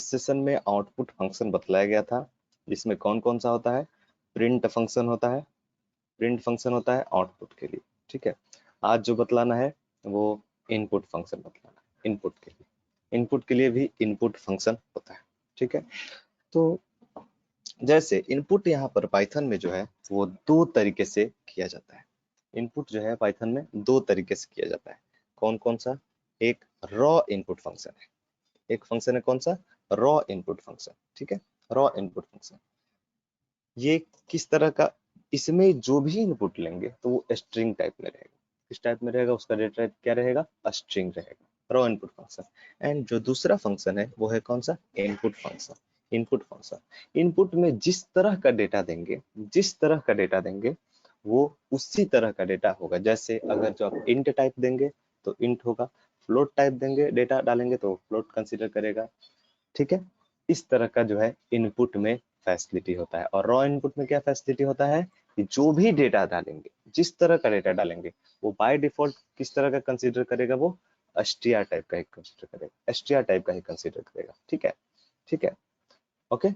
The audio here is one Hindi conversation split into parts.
सेशन में आउटपुट फंक्शन बतलाया गया था, जिसमें कौन कौन सा होता है, प्रिंट फंक्शन होता है, प्रिंट फंक्शन होता है आउटपुट के लिए। ठीक है, आज जो बतलाना है वो इनपुट फंक्शन बतलाना है। इनपुट के लिए भी इनपुट फंक्शन होता है। ठीक है, तो जैसे इनपुट यहाँ पर पाइथन में जो है वो दो तरीके से किया जाता है। इनपुट जो है पाइथन में दो तरीके से किया जाता है। कौन कौन सा? एक रॉ इनपुट फंक्शन है, एक फंक्शन है कौन सा, रॉ इनपुट फंक्शन। ठीक है, रॉ इनपुट फंक्शन ये किस तरह का, इसमें जो भी इनपुट लेंगे तो वो स्ट्रिंग टाइप में रहेगा। किस टाइप में रहेगा? उसका डेटा टाइप क्या रहेगा? स्ट्रिंग रहेगा, रॉ इनपुट फंक्शन। एंड जो दूसरा फंक्शन है वो है कौन सा? Input function. Input function input में जिस तरह का डेटा देंगे, जिस तरह का डेटा देंगे वो उसी तरह का डेटा होगा। जैसे अगर जो आप इंट टाइप देंगे तो इंट होगा, फ्लोट टाइप देंगे, डेटा डालेंगे तो फ्लोट कंसीडर करेगा। ठीक है, इस तरह का जो है इनपुट में फैसिलिटी होता है। और रॉ इनपुट में क्या फैसिलिटी होता है कि जो भी डेटा डालेंगे, जिस तरह का डेटा डालेंगे वो बाय डिफॉल्ट किस तरह का कंसीडर करेगा, वो str टाइप का ही कंसीडर करेगा, str टाइप का ही कंसीडर करेगा। ठीक है, ठीक है, okay.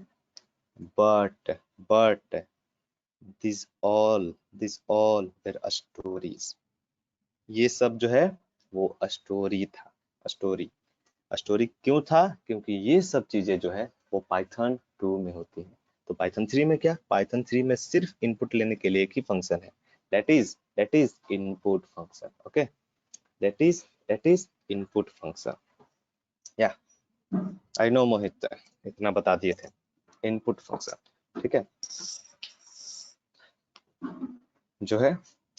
But this all their stories, ये सब जो है वो स्टोरी था। स्टोरी स्टोरी क्यों था? क्योंकि ये सब चीजें जो है वो पाइथन 2 में होती है। तो पाइथन 3 में क्या? पाइथन 3 में सिर्फ इनपुट लेने के लिए एक ही फंक्शन है, that is input function. Okay, that is input function. या आई नो मोहित, इतना बता दिए थे, इनपुट फंक्शन। ठीक है, जो है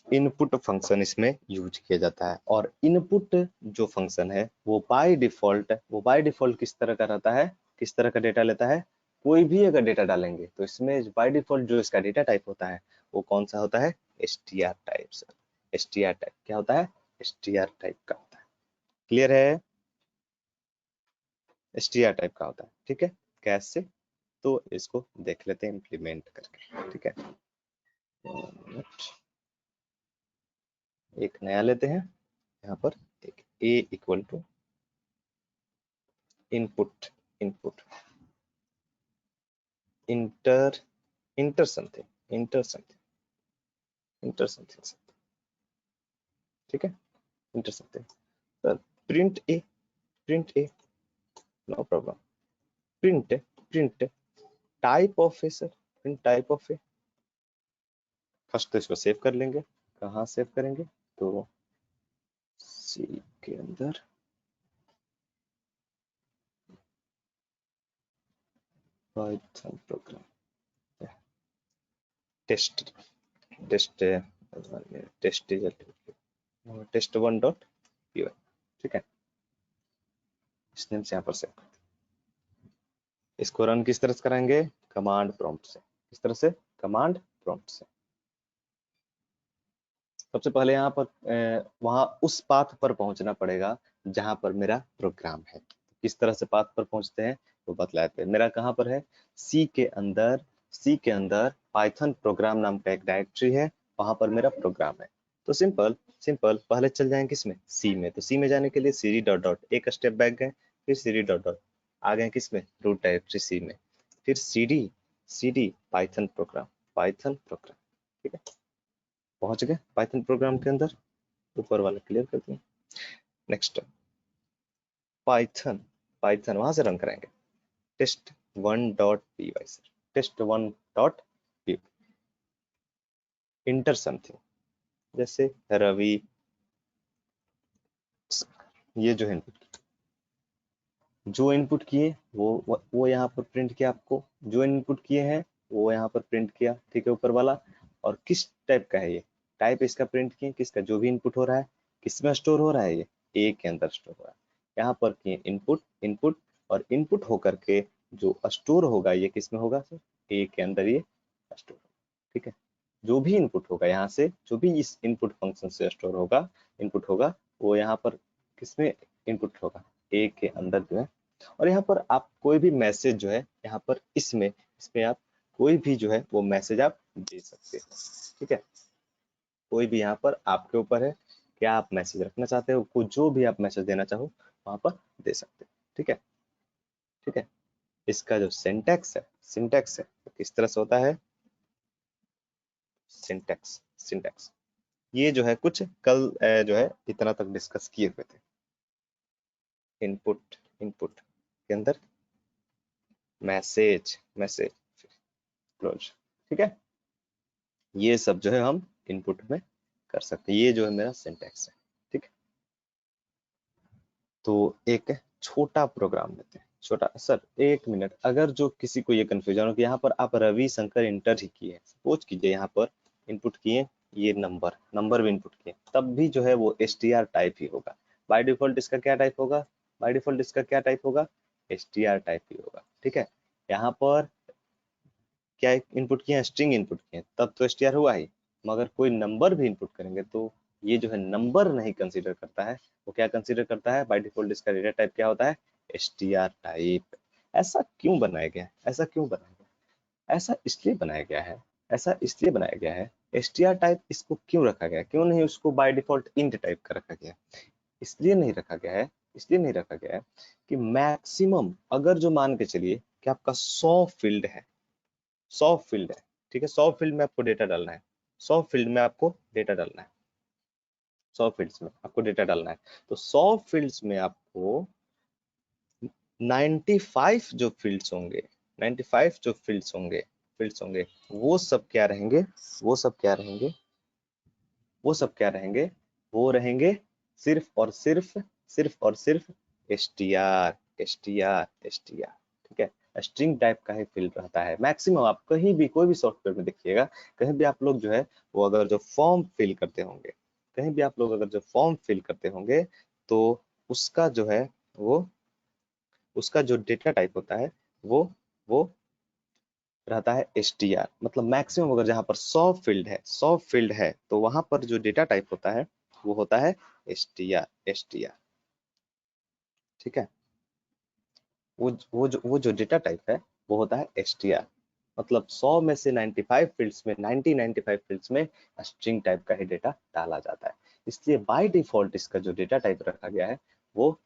इनपुट फंक्शन इसमें यूज किया जाता है। और इनपुट जो फंक्शन है वो बाय डिफॉल्ट किस तरह का रहता है, किस तरह का डेटा लेता है? कोई भी अगर डेटा डालेंगे तो इसमें बाय डिफॉल्ट जो इसका डेटा टाइप होता है वो कौन सा होता है? str type. str टाइप क्या होता है? str टाइप का होता है। क्लियर है? str टाइप का होता है। ठीक है, कैसे? तो इसको देख लेते हैं इम्प्लीमेंट करके। ठीक है, एक नया लेते हैं यहाँ पर, एक a equal to input enter enter something. ठीक है, enter something, print a no problem. Print type of a sir, print type of a. First तो इसको सेव कर लेंगे। कहाँ सेव करेंगे? तो सी के अंदर Python program test test test 1.py। ठीक है, इस नेम से यहाँ पर सेव कर दें। इसको रन किस तरह से कराएंगे? कमांड प्रॉम्प्ट से। किस तरह से? कमांड प्रॉम्प्ट से। सबसे पहले यहाँ पर वहां उस पाथ पर पहुंचना पड़ेगा जहां पर मेरा प्रोग्राम है। किस तरह से पाथ पर पहुंचते हैं वो बतलाते हैं। मेरा कहाँ पर है? सी के अंदर पाइथन प्रोग्राम नाम का एक डायरेक्टरी है, वहां पर मेरा प्रोग्राम है। तो सिंपल पहले चल जाएंगे किसमें? सी में। तो सी में जाने के लिए सीडी डॉट डॉट एक स्टेप बैक गए, फिर सीडी डॉट डॉट आ गए किसमें? रूट डायरेक्टरी सी में। फिर सीडी पाइथन प्रोग्राम। ठीक है, पहुंच गए पाइथन प्रोग्राम के अंदर। ऊपर वाला क्लियर करते हैं। नेक्स्ट पाइथन वहां से रन कराएंगे test 1.py sir, test 1.py enter something, जैसे रवि। ये जो इनपुट किए वो यहाँ पर प्रिंट किया आपको, जो इनपुट किए हैं वो यहाँ पर प्रिंट किया। ठीक है, ऊपर वाला। और किस टाइप का है ये? टाइप इसका प्रिंट किए किसका? जो भी इनपुट हो रहा है किसमें स्टोर हो रहा है? ये ए के अंदर स्टोर हो रहा है। यहाँ पर किए इनपुट और इनपुट होकर के जो स्टोर होगा ये किसमें होगा सर? ए के अंदर ये स्टोर होगा। ठीक है, जो भी इनपुट होगा यहाँ से, जो भी इस इनपुट फंक्शन से स्टोर होगा, इनपुट होगा, वो यहाँ पर किसमें इनपुट होगा? ए के अंदर जो है। और यहाँ पर आप कोई भी मैसेज जो है यहाँ पर इसमें आप कोई भी जो है वो मैसेज आप दे सकते हो। ठीक है, कोई भी यहाँ पर आपके ऊपर है, क्या आप मैसेज रखना चाहते हो, जो भी आप मैसेज देना चाहो वहां पर दे सकते हो। ठीक है, ठीक है, इसका जो सिंटैक्स है तो किस तरह से होता है, सिंटैक्स। ये जो है कुछ कल जो है इतना तक डिस्कस किए हुए थे। इनपुट के अंदर मैसेज क्लोज, ठीक है। ये सब जो है हम इनपुट में कर सकते हैं। ये जो है मेरा सिंटैक्स है, ठीक है। तो एक छोटा प्रोग्राम लेते हैं, छोटा। सर एक मिनट, अगर जो किसी को ये कंफ्यूजन हो कि यहाँ पर आप रवि शंकर इंटर ही किए, सपोज कीजिए यहाँ पर इनपुट किए ये नंबर भी इनपुट किए, तब भी जो है वो str टाइप ही होगा। बाय डिफॉल्ट इसका क्या टाइप होगा, str टाइप ही होगा, ठीक है। यहाँ पर क्या इनपुट किए, स्ट्रिंग इनपुट किए, तब तो str हुआ ही, मगर कोई नंबर भी इनपुट करेंगे तो ये जो है नंबर नहीं कंसीडर करता है। वो क्या कंसीडर करता है, बाय डिफॉल्ट इसका डेटा टाइप क्या होता है, str टाइप। ऐसा क्यों बनाया गया है, ऐसा इसलिए बनाया गया है, str टाइप इसको क्यों रखा गया है, क्यों नहीं उसको बाय डिफॉल्ट इंट टाइप का रखा गया है। इसलिए नहीं रखा गया है, कि मैक्सिमम अगर जो मान के चलिए कि आपका 100 फील्ड है, ठीक है। 100 फील्ड में आपको डेटा डालना है, 100 फील्ड्स में आपको डेटा डालना है। तो 100 फील्ड्स में आपको 95 जो फील्ड्स होंगे, 95 जो फील्ड्स होंगे, वो सब क्या रहेंगे, वो रहेंगे सिर्फ str, ठीक है। स्ट्रिंग टाइप का ही फील्ड रहता है मैक्सिमम। आप कहीं भी कोई भी सॉफ्टवेयर में देखिएगा, कहीं भी आप लोग जो है वो अगर जो फॉर्म फिल करते होंगे, तो उसका जो है वो उसका जो डेटा टाइप होता है वो रहता है str। मतलब मैक्सिमम अगर जहां पर 100 फील्ड है तो वहां पर जो डेटा टाइप होता है वो होता है str, ठीक है। वो जो डेटा टाइप है वो होता है str। मतलब 100 में से 95 फील्ड्स में 95 फील्ड्स में स्ट्रिंग टाइप का ही डेटा डाला जाता है। इसलिए बाय डिफॉल्ट इसका जो डेटा टाइप रखा गया है वो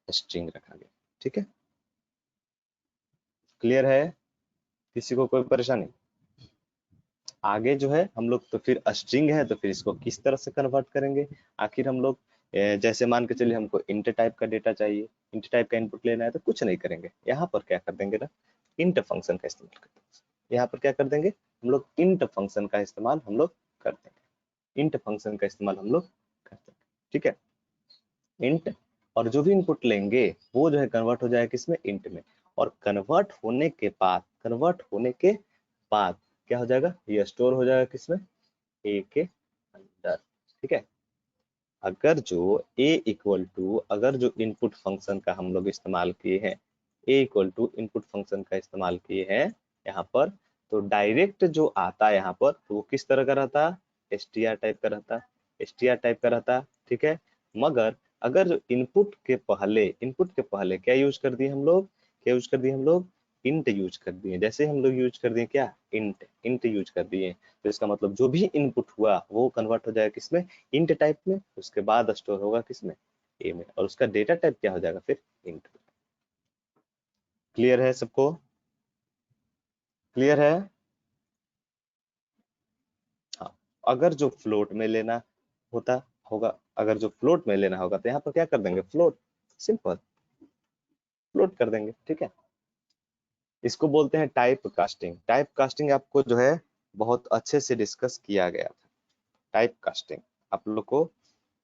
स्ट्रिंग रखा गया, ठीक है। क्लियर है, किसी को कोई परेशानी? आगे जो है हम लोग तो फिर स्ट्रिंग है तो फिर इसको किस तरह से कन्वर्ट करेंगे। आखिर हम लोग जैसे मान के चलिए हमको इंट टाइप का डेटा चाहिए, इंट टाइप का इनपुट लेना है, तो कुछ नहीं करेंगे, यहाँ पर क्या कर देंगे ना, इंट फंक्शन का इस्तेमाल कर देंगे। यहाँ पर क्या कर देंगे हम लोग, इंट फंक्शन का इस्तेमाल हम लोग कर देंगे, ठीक है। इंट, और जो भी इनपुट लेंगे वो जो है कन्वर्ट हो जाएगा किसमें, इंट में। और कन्वर्ट होने के बाद क्या हो जाएगा, ये स्टोर हो जाएगा किसमें, ए के अंदर, ठीक है। अगर जो इनपुट फंक्शन का हम लोग इस्तेमाल किए हैं, ए इक्वल टू इनपुट फंक्शन का इस्तेमाल किए हैं यहाँ पर, तो डायरेक्ट जो आता है यहाँ पर तो वो किस तरह का रहता, str टाइप का रहता, ठीक है। मगर अगर जो इनपुट के पहले क्या यूज कर दिए हम लोग, इंट यूज कर दिए। जैसे हम लोग यूज कर दिए क्या, इंट यूज कर दिए, तो इसका मतलब जो भी इनपुट हुआ वो कन्वर्ट हो जाएगा किसमें, इंट टाइप में। उसके बाद स्टोर होगा किसमें, ए में, और उसका डेटा टाइप क्या हो जाएगा फिर, इंट। क्लियर है सबको, क्लियर है? हाँ। अगर जो फ्लोट में लेना होता होगा, तो यहाँ पर क्या कर देंगे, सिंपल फ्लोट कर देंगे, ठीक है। इसको बोलते हैं टाइप कास्टिंग आपको जो है बहुत अच्छे से डिस्कस किया गया था। टाइप कास्टिंग आप लोग को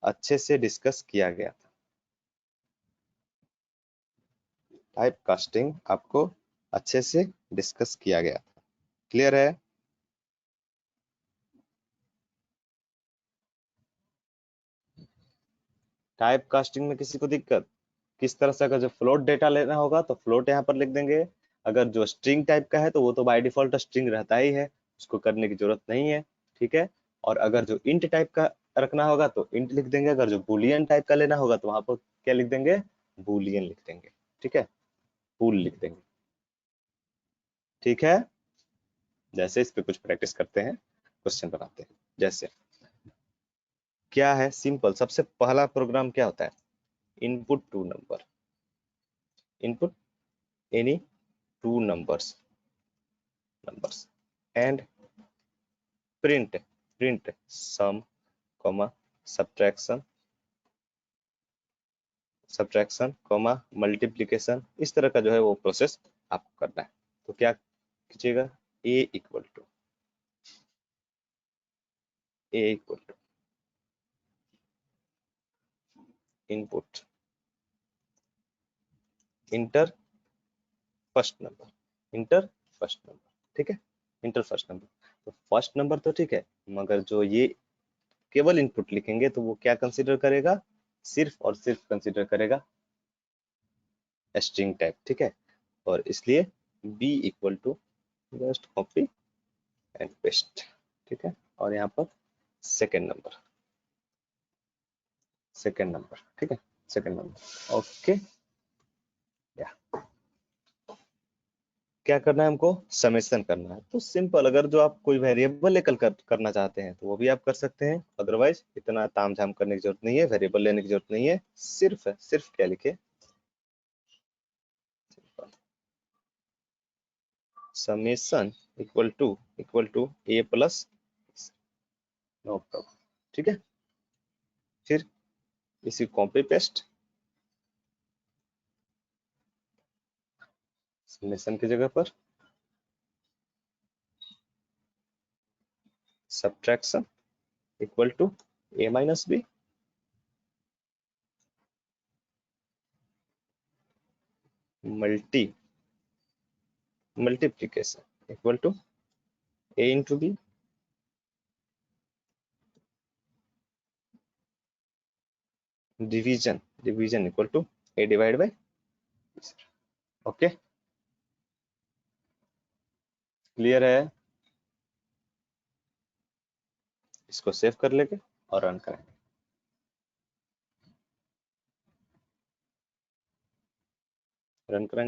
अच्छे से डिस्कस किया गया था। टाइप कास्टिंग आपको अच्छे से डिस्कस किया गया था। क्लियर है? टाइप कास्टिंग में किसी को दिक्कत? किस तरह से, अगर जो फ्लोट डेटा लेना होगा तो फ्लोट यहाँ पर लिख देंगे। अगर जो स्ट्रिंग टाइप का है तो वो तो बाय डिफॉल्ट स्ट्रिंग रहता ही है, उसको करने की जरूरत नहीं है, ठीक है। और अगर जो इंट टाइप का रखना होगा तो इंट लिख देंगे। अगर जो बुलियन टाइप का लेना होगा तो वहां पर क्या लिख देंगे, बुलियन लिख देंगे, ठीक है, बूल लिख देंगे, ठीक है। जैसे इस पे कुछ प्रैक्टिस करते हैं, क्वेश्चन बनाते हैं। जैसे क्या है, सिंपल, सबसे पहला प्रोग्राम क्या होता है, input two number, input any two numbers and print sum comma subtraction comma multiplication, इस तरह का जो है वो प्रोसेस आपको करना है। तो क्या कीजिएगा, a equal to input enter first number, ठीक है, इंटर फर्स्ट नंबर। तो फर्स्ट नंबर तो ठीक है, मगर जो ये केवल इनपुट लिखेंगे तो वो क्या कंसीडर करेगा, सिर्फ और सिर्फ कंसीडर करेगा स्ट्रिंग टाइप, ठीक है। और इसलिए b equal to just copy and paste, ठीक है। और यहाँ पर सेकेंड नंबर, ठीक है, सेकेंड नंबर, ओके। या क्या करना है हमको, समेशन करना है। तो सिंपल, अगर जो आप कोई वेरिएबल लेकर करना चाहते हैं तो वो भी आप कर सकते हैं, अदरवाइज इतना तामझाम करने की जरूरत नहीं है, वेरिएबल लेने की जरूरत नहीं है। सिर्फ क्या लिखे, summation equal to a plus, no problem, ठीक है। फिर इसी कॉपी पेस्ट, समेशन की जगह पर subtraction equal to a minus b, multiplication equal to a into b, division equal to a divide by, okay, clear है। इसको सेव कर लेंगे और रन करेंगे।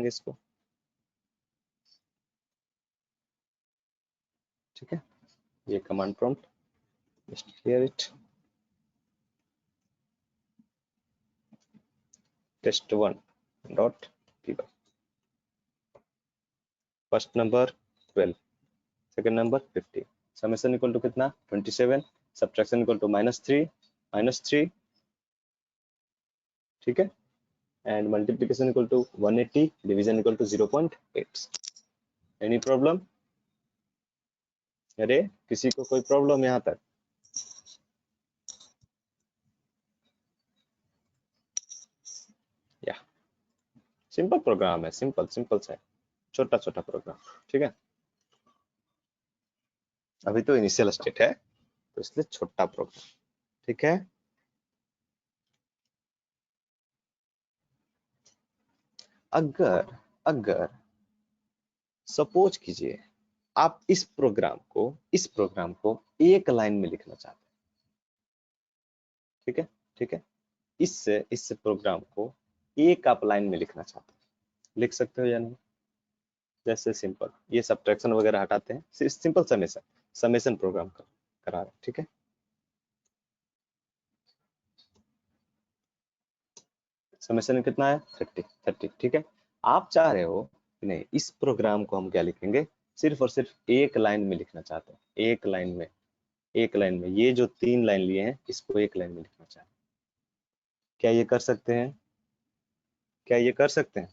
इसको, ठीक है। ये command prompt, just clear it, test1.py, first number 12, second number 50, summation equal to कितना 27, सब्ट्रैक्शन इक्वल टू -3, ठीक है, and multiplication equal to 180, division equal to 0.8। Any problem? अरे किसी को कोई प्रॉब्लम यहाँ तक? या सिंपल प्रोग्राम है, सिंपल सा, छोटा प्रोग्राम, ठीक है। अभी तो इनिशियल स्टेट है तो इसलिए छोटा प्रोग्राम, ठीक है। अगर सपोज कीजिए आप इस प्रोग्राम को एक लाइन में लिखना चाहते हैं, ठीक है, इस प्रोग्राम को एक आप लाइन में लिखना चाहते हैं, लिख सकते हो या नहीं? जैसे सिंपल, ये सब्ट्रैक्शन वगैरह हटाते हैं, सिंपल समेशन प्रोग्राम करा रहे हैं, ठीक है। समेशन कितना है 30, ठीक है। आप चाह रहे हो कि नहीं, इस प्रोग्राम को हम क्या लिखेंगे, सिर्फ और सिर्फ एक लाइन में लिखना चाहते हैं, एक लाइन में ये जो 3 लाइन लिए हैं इसको एक लाइन में लिखना चाहते हैं। क्या ये कर सकते हैं?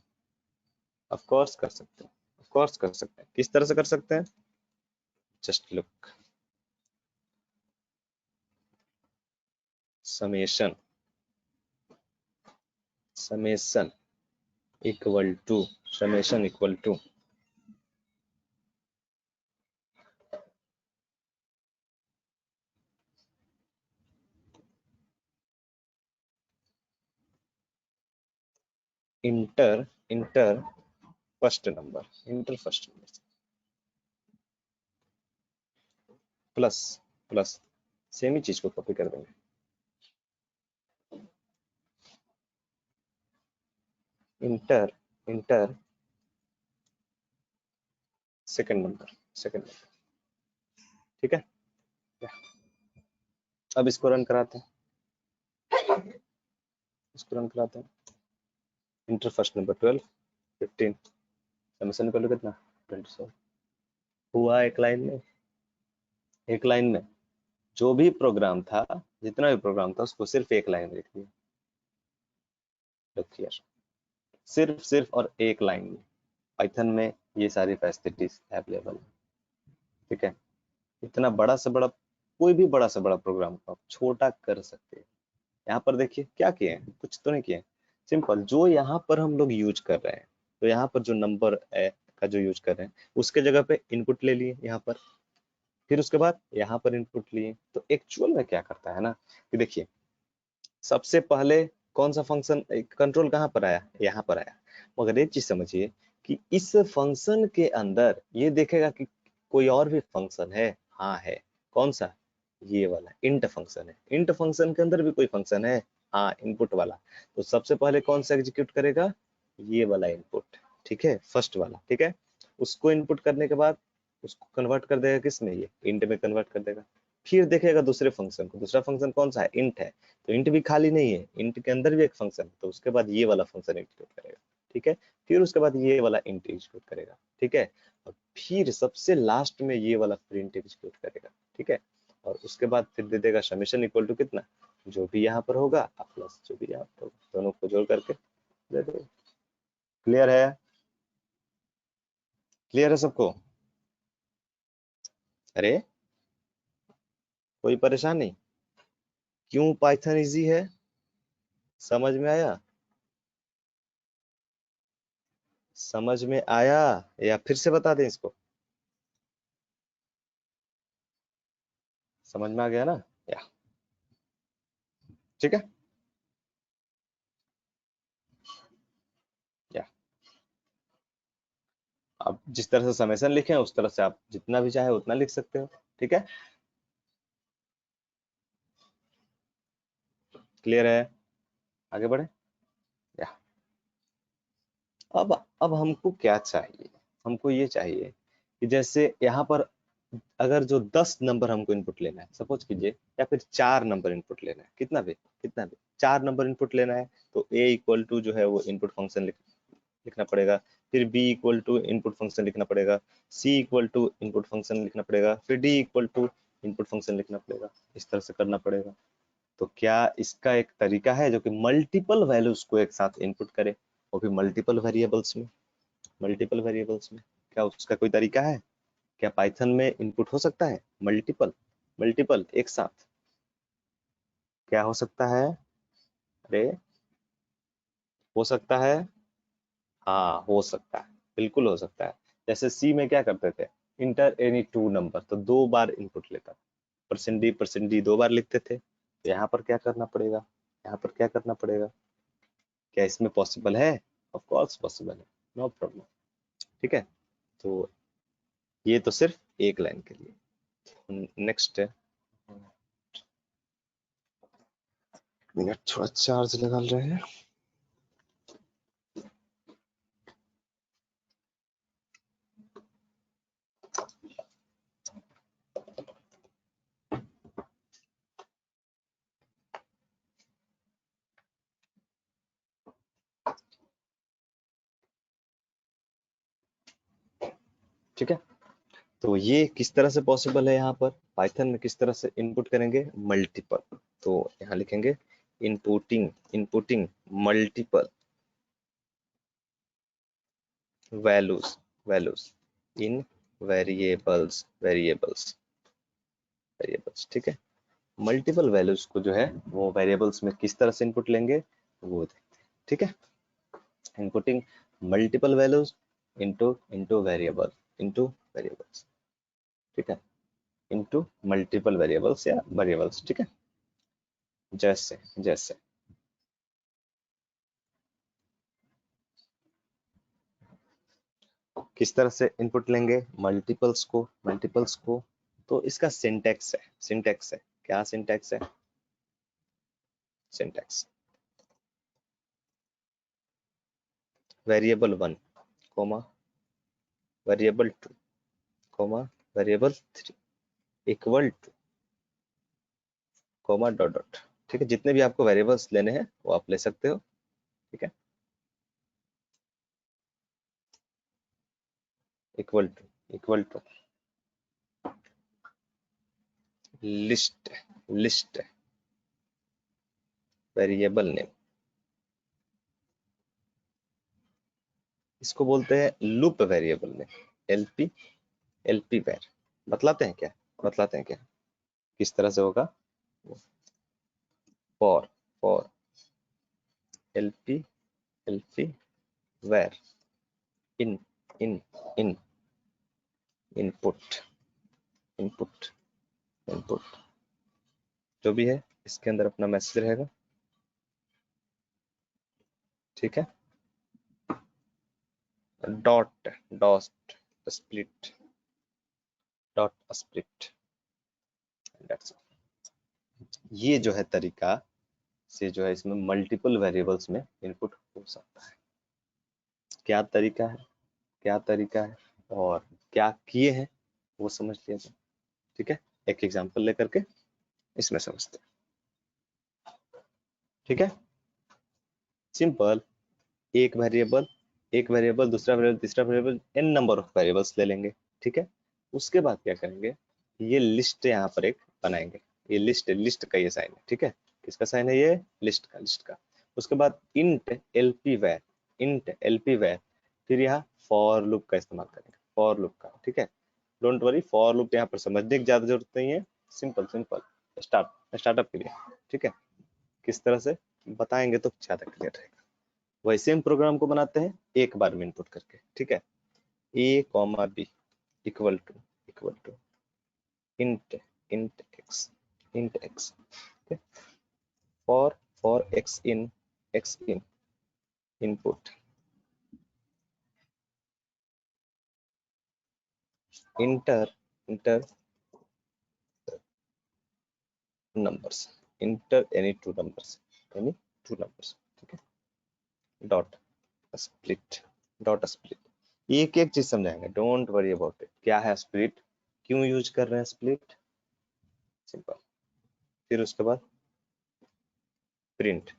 ऑफ कोर्स कर सकते हैं। किस तरह से कर सकते हैं? Just look, summation equal to int first number plus same ही चीज को कॉपी कर देंगे, इंटर सेकंड नंबर, ठीक है। अब इसको रन कराते हैं, enter first number 12, 15, summation equal to कितना 27 हुआ एक लाइन में। एक लाइन में जो भी प्रोग्राम था, जितना भी प्रोग्राम था उसको सिर्फ एक लाइन में लिख दिया। देखिए सिर्फ और एक लाइन में पाइथन में ये सारी फैसिलिटीज अवेलेबल है। ठीक है, इतना बड़ा से बड़ा कोई भी बड़ा से बड़ा प्रोग्राम को आप छोटा कर सकते हैं। यहाँ पर देखिए क्या किए हैं, कुछ तो नहीं किए हैं, सिंपल जो यहाँ पर हम लोग यूज कर रहे हैं, तो यहाँ पर जो नंबर का जो यूज कर रहे हैं उसके जगह पे इनपुट ले लिए यहाँ पर, फिर उसके बाद यहाँ पर इनपुट लिए। तो एक्चुअल में क्या करता है ना कि देखिए सबसे पहले कौन सा फंक्शन कंट्रोल कहाँ पर आया, यहाँ पर आया। मगर एक चीज समझिए कि इस फंक्शन के अंदर ये देखेगा कि कोई और भी फंक्शन है। हाँ है, कौन सा, ये वाला इंट फंक्शन है। इंट फंक्शन के अंदर भी कोई फंक्शन है, हाँ इनपुट वाला। तो सबसे पहले कौन सा एग्जीक्यूट करेगा, ये वाला इनपुट। ठीक है, फर्स्ट वाला। ठीक है, उसको इनपुट करने के बाद उसको कन्वर्ट कर देगा किसमें, ये इंट में कन्वर्ट कर देगा। फिर देखेगा दूसरे फंक्शन को, दूसरा फंक्शन कौन सा है, इंट है। तो इंट भी खाली नहीं है, इंट के अंदर भी एक फंक्शन है, तो उसके बाद ये वाला फंक्शन एग्जीक्यूट करेगा। ठीक है, फिर उसके बाद ये वाला इंट एग्जीक्यूट करेगा। ठीक है, और फिर सबसे लास्ट में ये वाला प्रिंट एग्जीक्यूट करेगा। ठीक है, और उसके बाद फिर दे देगा समेशन इक्वल टू कितना, जो भी यहाँ पर होगा प्लस जो भी यहाँ पर होगा, दोनों को जोड़ करके दे देगा। क्लियर है, क्लियर है सबको? अरे कोई परेशानी? क्यों पाइथन इजी है, समझ में आया? समझ में आया या फिर से बता दें इसको? समझ में आ गया ना? या ठीक है, या आप जिस तरह से समेशन लिखे हैं उस तरह से आप जितना भी चाहे उतना लिख सकते हो। ठीक है, क्लियर है, आगे बढ़े। या अब हमको क्या चाहिए, हमको ये चाहिए कि जैसे यहाँ पर अगर जो 10 नंबर हमको इनपुट लेना है, सपोज कीजिए, या फिर 4 नंबर इनपुट लेना है, कितना भी 4 नंबर इनपुट लेना है, तो a इक्वल टू जो है वो इनपुट फंक्शन लिखना पड़ेगा, फिर b equal to input function लिखना पड़ेगा, c equal to input function लिखना पड़ेगा, फिर d equal to input function लिखना पड़ेगा। इस तरह से करना पड़ेगा। तो क्या इसका एक तरीका है जो कि मल्टीपल वैल्यूज को एक साथ इनपुट करे, वो भी मल्टीपल वेरिएबल्स में? मल्टीपल वेरिएबल्स में क्या उसका कोई तरीका है? क्या पाइथन में इनपुट हो सकता है मल्टीपल, मल्टीपल एक साथ? क्या हो सकता है? अरे हो सकता है, हाँ हो सकता है, बिल्कुल हो सकता है। जैसे सी में क्या करते थे, इंटर एनी टू नंबर, तो 2 बार इनपुट लेता, परसेंट डी 2 बार लिखते थे। तो यहाँ पर क्या करना पड़ेगा, यहाँ पर क्या करना पड़ेगा? क्या इसमें पॉसिबल है? ऑफ कोर्स पॉसिबल है, नो प्रॉब्लम। ठीक है, तो ये तो सिर्फ एक लाइन के लिए। नेक्स्ट है, मिनट थोड़ा चार्ज लगा रहे हैं। ठीक है, तो ये किस तरह से पॉसिबल है, यहाँ पर पाइथन में किस तरह से इनपुट करेंगे मल्टीपल। तो यहाँ लिखेंगे inputting, inputting multiple values, values in variables, variables, variables. ठीक है, मल्टीपल वैल्यूज को जो है वो वेरिएबल्स में किस तरह से इनपुट लेंगे वो देखते हैं। ठीक है, inputting multiple values into into variable, into variables. ठीक है, इनटू मल्टीपल वेरिएबल्स या वेरिएबल्स। ठीक है, जैसे जैसे किस तरह से इनपुट लेंगे मल्टीपल्स को, मल्टीपल्स को, तो इसका सिंटैक्स है, सिंटैक्स है। क्या सिंटैक्स है? Syntax variable 1 comma variable 2 comma variable 3 equal two comma dot dot. ठीक है, जितने भी आपको वेरिएबल्स लेने हैं वो आप ले सकते हो। ठीक है, equal to list variable name, इसको बोलते हैं loop variable name, LP var. बतलाते हैं क्या किस तरह से होगा। For LP var in in in input जो भी है इसके अंदर अपना मैसेज रहेगा, ठीक है। डॉट स्प्लिट ये जो है तरीका से जो है इसमें मल्टीपल वेरिएबल्स में इनपुट हो सकता है। क्या तरीका है और क्या किए हैं वो समझ लिया जाए, ठीक है। एक एग्जांपल लेकर के इसमें समझते हैं, ठीक है। सिंपल, एक वेरिएबल दूसरा वेरिएबल तीसरा variable n number of variables ले लेंगे, ठीक है। उसके बाद क्या करेंगे, ये लिस्ट यहाँ पर एक बनाएंगे, ये लिस्ट का ये साइन है, ठीक है। किसका साइन है ये, लिस्ट का। उसके बाद इंट एलपी वेर, फिर यहाँ फॉर लूप का इस्तेमाल करेंगे, फॉर लूप का, ठीक है। डोंट वरी, फॉर लूप यहाँ पर समझने की ज्यादा जरूरत नहीं है, सिंपल स्टार्टअप के लिए, ठीक है। किस तरह से बताएंगे तो ज्यादा क्लियर रहेगा। वैसे हम प्रोग्राम को बनाते हैं एक बार में इनपुट करके, ठीक है। a comma b equal to int x, ठीक है। For x in input enter numbers, enter any two numbers, ठीक है। डॉट स्प्लिट एक चीज समझाएंगे, डोंट वरी अबाउट इट। क्या है स्प्लिट, क्यों यूज कर रहे हैं स्प्लिट, सिंपल। फिर उसके बाद print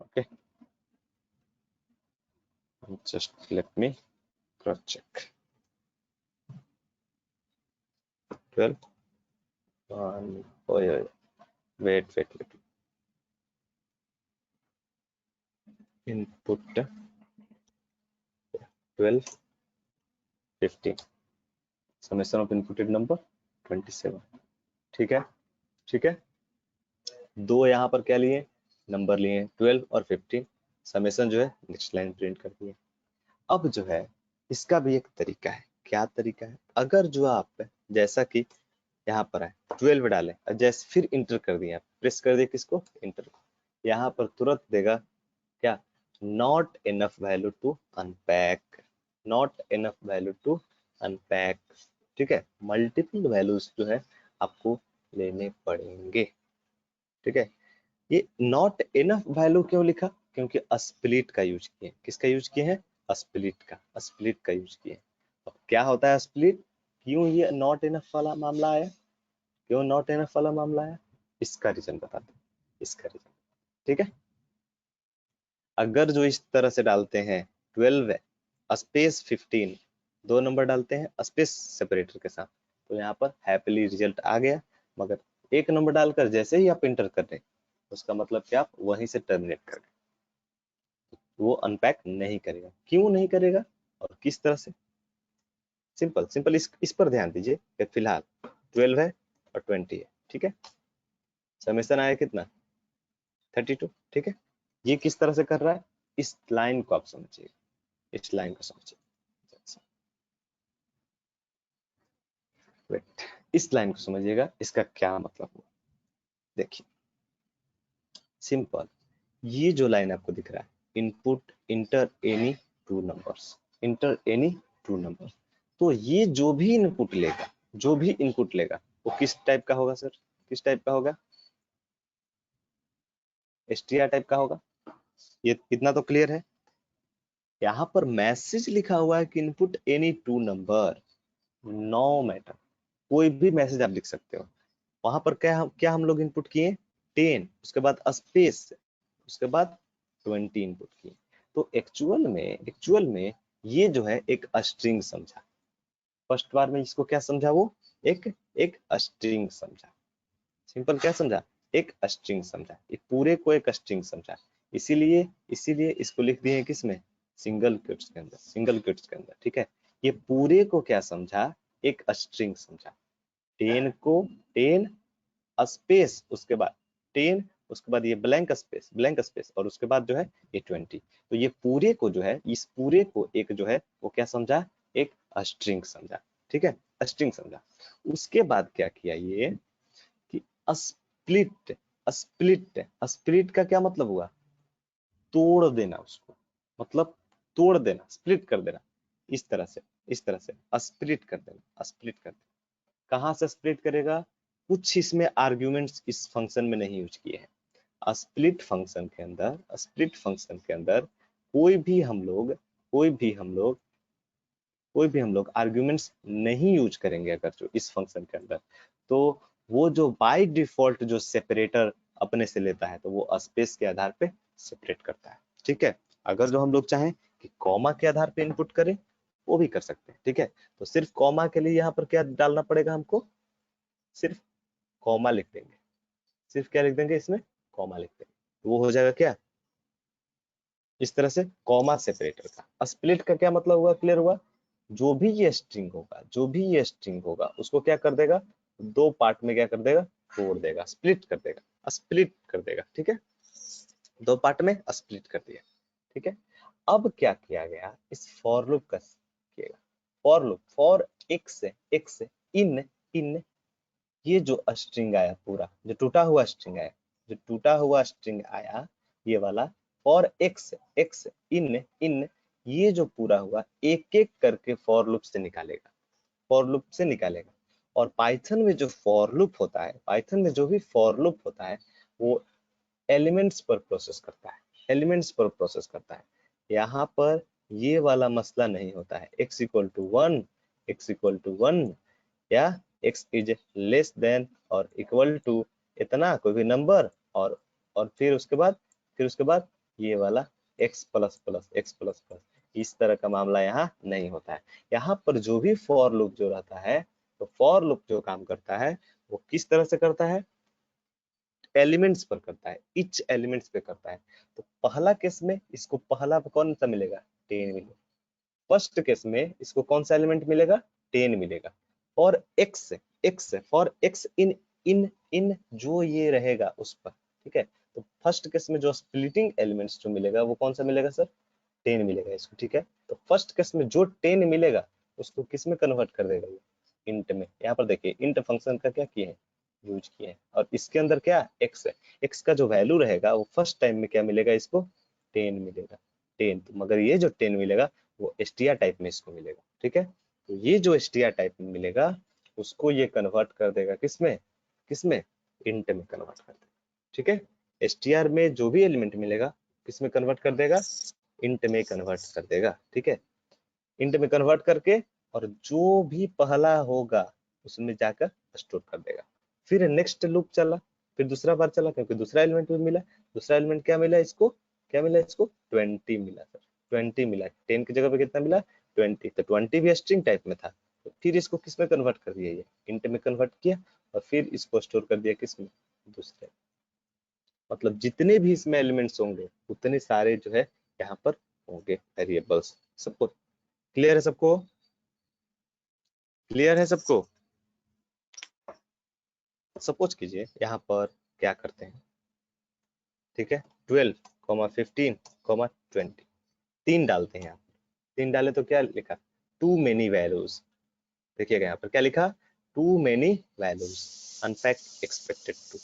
okay. just let me cross check 12 wait input 12 15 summation of inputted number 27, ठीक है। दो यहाँ पर क्या लिए, नंबर लिए 12 और 15, समेशन जो है नेक्स्ट लाइन प्रिंट कर दिए। अब जो है इसका भी एक तरीका है, क्या तरीका है, अगर जो आप जैसा कि यहाँ पर है 12 डालें और जैसे फिर इंटर कर दिया, प्रेस कर दिया किसको, इंटर को, यहाँ पर तुरंत देगा क्या, not enough value to unpack, ठीक है। मल्टीपल वैल्यूज जो है आपको लेने पड़ेंगे, ठीक है। ये नॉट इनफ वैल्यू क्यों लिखा, क्योंकि स्प्लिट का यूज किए, किसका यूज किए हैं, स्प्लिट का यूज किए। अब क्या होता है स्प्लिट, क्यों ये नॉट इनफ वाला मामला आया, इसका रीजन बताते हैं, ठीक है। अगर जो इस तरह से डालते हैं 12 स्पेस 15, दो नंबर डालते हैं स्पेस सेपरेटर के साथ, तो यहाँ पर हैप्पीली रिजल्ट आ गया। मगर एक नंबर डालकर जैसे ही आप इंटर कर रहे उसका मतलब क्या, आप वहीं से टर्मिनेट कर गए, वो अनपैक नहीं करेगा। क्यों नहीं करेगा और किस तरह से, सिंपल इस पर ध्यान दीजिए कि फिलहाल 12 है और 20 है, ठीक है। समेशन आया कितना, 32, ठीक है। ये किस तरह से कर रहा है, इस लाइन को आप समझिए, इस लाइन को समझिए, वेट, इस लाइन को समझिएगा, इसका क्या मतलब हुआ। देखिए सिंपल, ये जो लाइन आपको दिख रहा है, input inter any two numbers, तो ये जो भी इनपुट लेगा वो किस टाइप का होगा सर, str टाइप का होगा। ये कितना तो क्लियर है। यहाँ पर मैसेज लिखा हुआ है कि input any two number, no matter, कोई भी मैसेज आप लिख सकते हो। वहां पर क्या हम लोग इनपुट किए 10, उसके बाद स्पेस, उसके बाद 20 इनपुट किए। तो एक्चुअल में ये जो है एक स्ट्रिंग समझा। फर्स्ट बार में इसको क्या समझा, वो एक एक स्ट्रिंग समझा। सिंपल क्या समझा, एक स्ट्रिंग समझा, ये पूरे को एक स्ट्रिंग समझा। इसीलिए इसीलिए इसको लिख दिए किसमें, सिंगल क्वोट्स के अंदर, सिंगल क्वोट्स के अंदर, ठीक है। ये पूरे को क्या समझा, एक स्ट्रिंग समझा। 10 को 10 स्पेस, उसके बाद 10, उसके बाद ये ब्लैंक स्पेस और उसके बाद जो है ये 20। तो ये पूरे को जो है, इस पूरे को एक जो है वो क्या समझा, एक स्ट्रिंग समझा, ठीक है, स्ट्रिंग समझा। उसके बाद क्या किया ये कि स्प्लिट, स्प्लिट का क्या मतलब हुआ, तोड़ देना उसको, मतलब तोड़ देना, स्प्लिट कर देना, इस तरह से, इस तरह से स्प्लिट कर देना, स्प्लिट कर देना। कहाँ से स्प्लिट करेगा, कुछ इसमें आर्ग्यूमेंट्स इस फंक्शन में नहीं यूज किए हैं। स्प्लिट फंक्शन के अंदर, स्प्लिट फंक्शन के अंदर कोई भी हम लोग कोई भी हम लोग कोई भी हम लोग आर्ग्यूमेंट्स नहीं यूज करेंगे अगर जो इस फंक्शन के अंदर, तो वो जो बाय डिफॉल्ट जो सेपरेटर अपने से लेता है तो वो स्पेस के आधार पे सेपरेट करता है, ठीक है। अगर जो हम लोग चाहें कि कॉमा के आधार पे इनपुट करें वो भी कर सकते हैं, ठीक है। तो सिर्फ कॉमा के लिए यहाँ पर क्या डालना पड़ेगा हमको, सिर्फ कॉमा लिख देंगे, सिर्फ क्या लिख देंगे इसमें, कॉमा लिख देंगे, तो वो हो जाएगा क्या, इस तरह से कॉमा सेपरेटर का। स्प्लिट का क्या मतलब हुआ, क्लियर हुआ, जो भी ये स्ट्रिंग होगा, जो भी ये स्ट्रिंग होगा उसको क्या कर देगा, दो पार्ट में क्या कर देगा, तोड़ देगा, स्प्लिट कर देगा, स्प्लिट कर देगा, ठीक है, दो पार्ट में स्प्लिट कर दिया, ठीक है। अब क्या किया गया, इस फॉर लूप का किएगा, फॉर लूप, फॉर एक्स इन इन ये जो स्ट्रिंग आया पूरा, जो टूटा हुआ स्ट्रिंग आया, जो टूटा हुआ स्ट्रिंग आया ये वाला, फॉर एक्स एक्स इन इन, ये जो पूरा हुआ एक एक करके फॉर लूप से निकालेगा, फॉर लूप से निकालेगा। और पाइथन में जो फॉर लूप होता है, पाइथन में जो भी फॉर लूप होता है वो एलिमेंट्स पर प्रोसेस करता है, एलिमेंट्स पर प्रोसेस करता है। यहाँ पर ये वाला मसला नहीं होता है, x equal to 1, x equal to 1 या x इज लेस देन और इक्वल टू इतना कोई भी नंबर, और फिर उसके बाद ये वाला x plus plus x plus plus, इस तरह का मामला यहाँ नहीं होता है। यहाँ पर जो भी फॉर लूप जो रहता है, तो फॉर लूप जो काम करता है वो किस तरह से करता है, एलिमेंट्स पर करता है, इच एलिमेंट्स पे करता है। तो पहला केस में इसको पहला कौन सा मिलेगा, 10 मिलेगा। फर्स्ट केस में इसको कौन सा एलिमेंट मिलेगा, 10 मिलेगा। और x for x in in इन जो ये रहेगा उस पर, ठीक है। तो फर्स्ट केस में जो स्प्लिटिंग एलिमेंट्स जो मिलेगा वो कौन सा मिलेगा सर, 10 मिलेगा इसको, ठीक है। तो फर्स्ट केस में जो 10 मिलेगा उसको किस में कन्वर्ट कर देगा, ये इंट में। यहाँ पर देखिए इंट फंक्शन का क्या किए हैं, यूज किए हैं, और इसके अंदर क्या एक्स है, एक्स का जो वैल्यू रहेगा वो फर्स्ट टाइम में क्या मिलेगा इसको, 10 मिलेगा, 10। तो मगर ये जो 10 मिलेगा वो str टाइप में इसको मिलेगा, ठीक है। तो ये जो str टाइप में मिलेगा उसको ये कन्वर्ट कर देगा किसमें, किसमें, इंट में कन्वर्ट कर देगा, ठीक है। str में जो भी एलिमेंट मिलेगा किसमें कन्वर्ट कर देगा, इंट में कन्वर्ट कर देगा, ठीक है। इंट में कन्वर्ट करके और जो भी पहला होगा उसमें जाकर स्टोर कर देगा। फिर नेक्स्ट लूप चला, फिर दूसरा बार चला क्योंकि दूसरा एलिमेंट भी मिला, दूसरा एलिमेंट क्या मिला इसको, क्या मिला इसको, 20 मिला सर, 20 मिला, 10 की जगह पे कितना मिला, 20। तो 20 भी स्ट्रिंग टाइप में था, तो फिर इसको किस में कन्वर्ट कर दिया, ये इंट में कन्वर्ट किया और फिर इसको स्टोर कर दिया किसमें, दूसरे। मतलब जितने भी इसमें एलिमेंट्स होंगे उतने सारे जो है यहाँ पर होंगे वेरिएबल्स। सबको क्लियर है, सबको क्लियर है सबको। सपोज कीजिए यहाँ पर क्या करते हैं, ठीक है, 12, 15, 20, तीन डालते हैं यहाँ पर। तीन डाले तो क्या लिखा, टू मेनी वैल्यूज। देखिएगा यहाँ पर क्या लिखा, too many values unpacked expected two,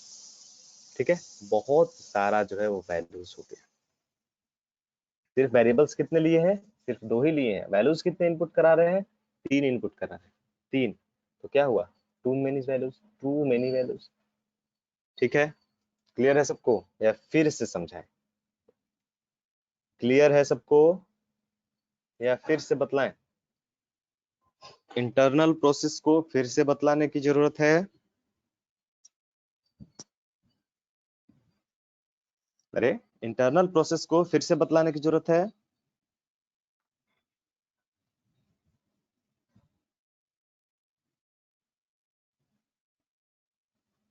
ठीक है। बहुत सारा जो है वो वैल्यूज हो गया। सिर्फ वेरिएबल्स कितने लिए हैं, सिर्फ दो ही लिए हैं। वैल्यूज कितने इनपुट करा रहे हैं, तीन इनपुट करा रहे हैं, तीन। तो क्या हुआ, too many values, too many values, ठीक है। क्लियर है सबको या फिर से समझाएं, क्लियर है सबको। या फिर से बतलाएं? इंटरनल प्रोसेस को फिर से बतलाने की जरूरत है? अरे इंटरनल प्रोसेस को फिर से बतलाने की जरूरत है?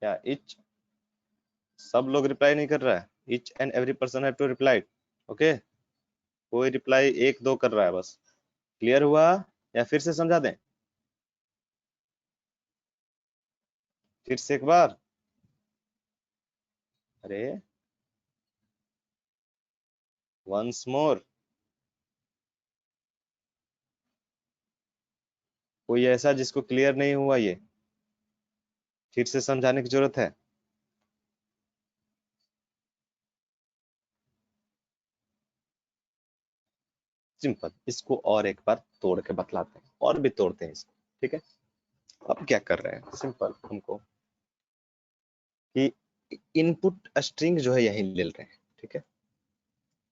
या इच सब लोग रिप्लाई नहीं कर रहा है? Each and every person have to reply. Okay, कोई रिप्लाई एक दो कर रहा है बस। क्लियर हुआ? या फिर से समझा दें? फिर से एक बार? अरे वंस मोर। कोई ऐसा जिसको क्लियर नहीं हुआ ये? फिर से समझाने की जरूरत है? सिंपल, इसको और एक बार तोड़ के बतलाते हैं, और भी तोड़ते हैं इसको। ठीक है, अब क्या कर रहे हैं? सिंपल, हमको कि इनपुट स्ट्रिंग जो है यही ले रहे हैं। ठीक है,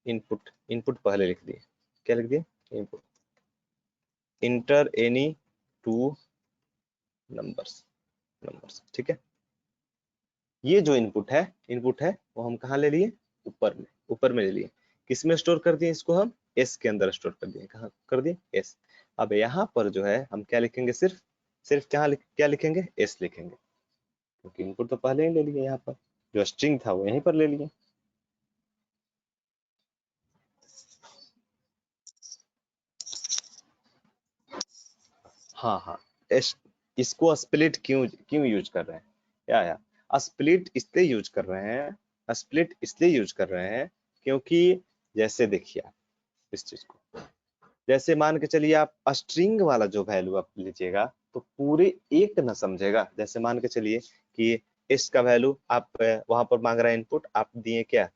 इनपुट इनपुट पहले लिख दिए। क्या लिख दिए? Input inter any two numbers. Numbers, ठीक है। ये जो इनपुट है वो हम कहाँ ले लिए? ऊपर में ले लिए। किस में स्टोर कर दिए इसको? हम एस के अंदर स्टोर कर दिए। कहाँ कर दिए? एस। अब यहाँ पर जो है हम क्या लिखेंगे? सिर्फ सिर्फ क्या लिखेंगे? एस लिखेंगे, क्योंकि इनपुट तो पहले ही ले लिए। यहाँ पर जो स्ट्रिंग था वो यहीं पर ले लिए। हाँ हाँ, इसको स्प्लिट क्यों क्यों यूज कर रहे हैं? या स्प्लिट इसलिए यूज कर रहे हैं, स्प्लिट इसलिए यूज कर रहे हैं क्योंकि जैसे देखिए आप इस चीज को, जैसे मान के चलिए आप स्ट्रिंग वाला जो वैल्यू आप लीजिएगा तो पूरे एक न समझेगा। जैसे मान के चलिए कि इस का वैल्यू आप वहां पर मांग रहा है इनपुट, आप दिए क्या?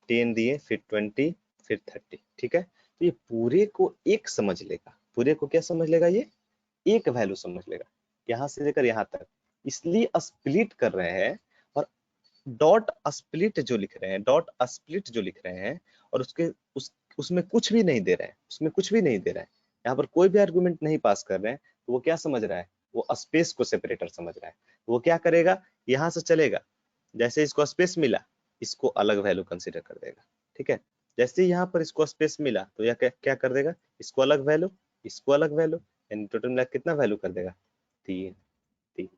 10 दिए, फिर 20, फिर 30। ठीक है, तो ये पूरे को एक समझ लेगा। पूरे को क्या समझ लेगा? ये एक वैल्यू समझ लेगा, यहाँ से लेकर यहाँ तक। इसलिए स्प्लिट कर रहे हैं। और डॉट स्प्लिट जो लिख रहे हैं, और उसमें कुछ भी नहीं दे रहे हैं, उसमें कुछ भी नहीं दे रहा है। यहाँ पर कोई भी आर्गुमेंट नहीं पास कर रहे हैं, तो वो क्या समझ रहा है? वो स्पेस को सेपरेटर समझ रहा है। वो क्या करेगा? यहाँ से चलेगा, जैसे इसको स्पेस मिला, इसको अलग वैल्यू कंसिडर कर देगा। ठीक है, जैसे ही यहाँ पर इसको स्पेस मिला तो यह क्या कर देगा? इसको अलग वैल्यू, इसको अलग वैल्यू, यानी टोटल मिला कितना वैल्यू कर देगा? 3 3।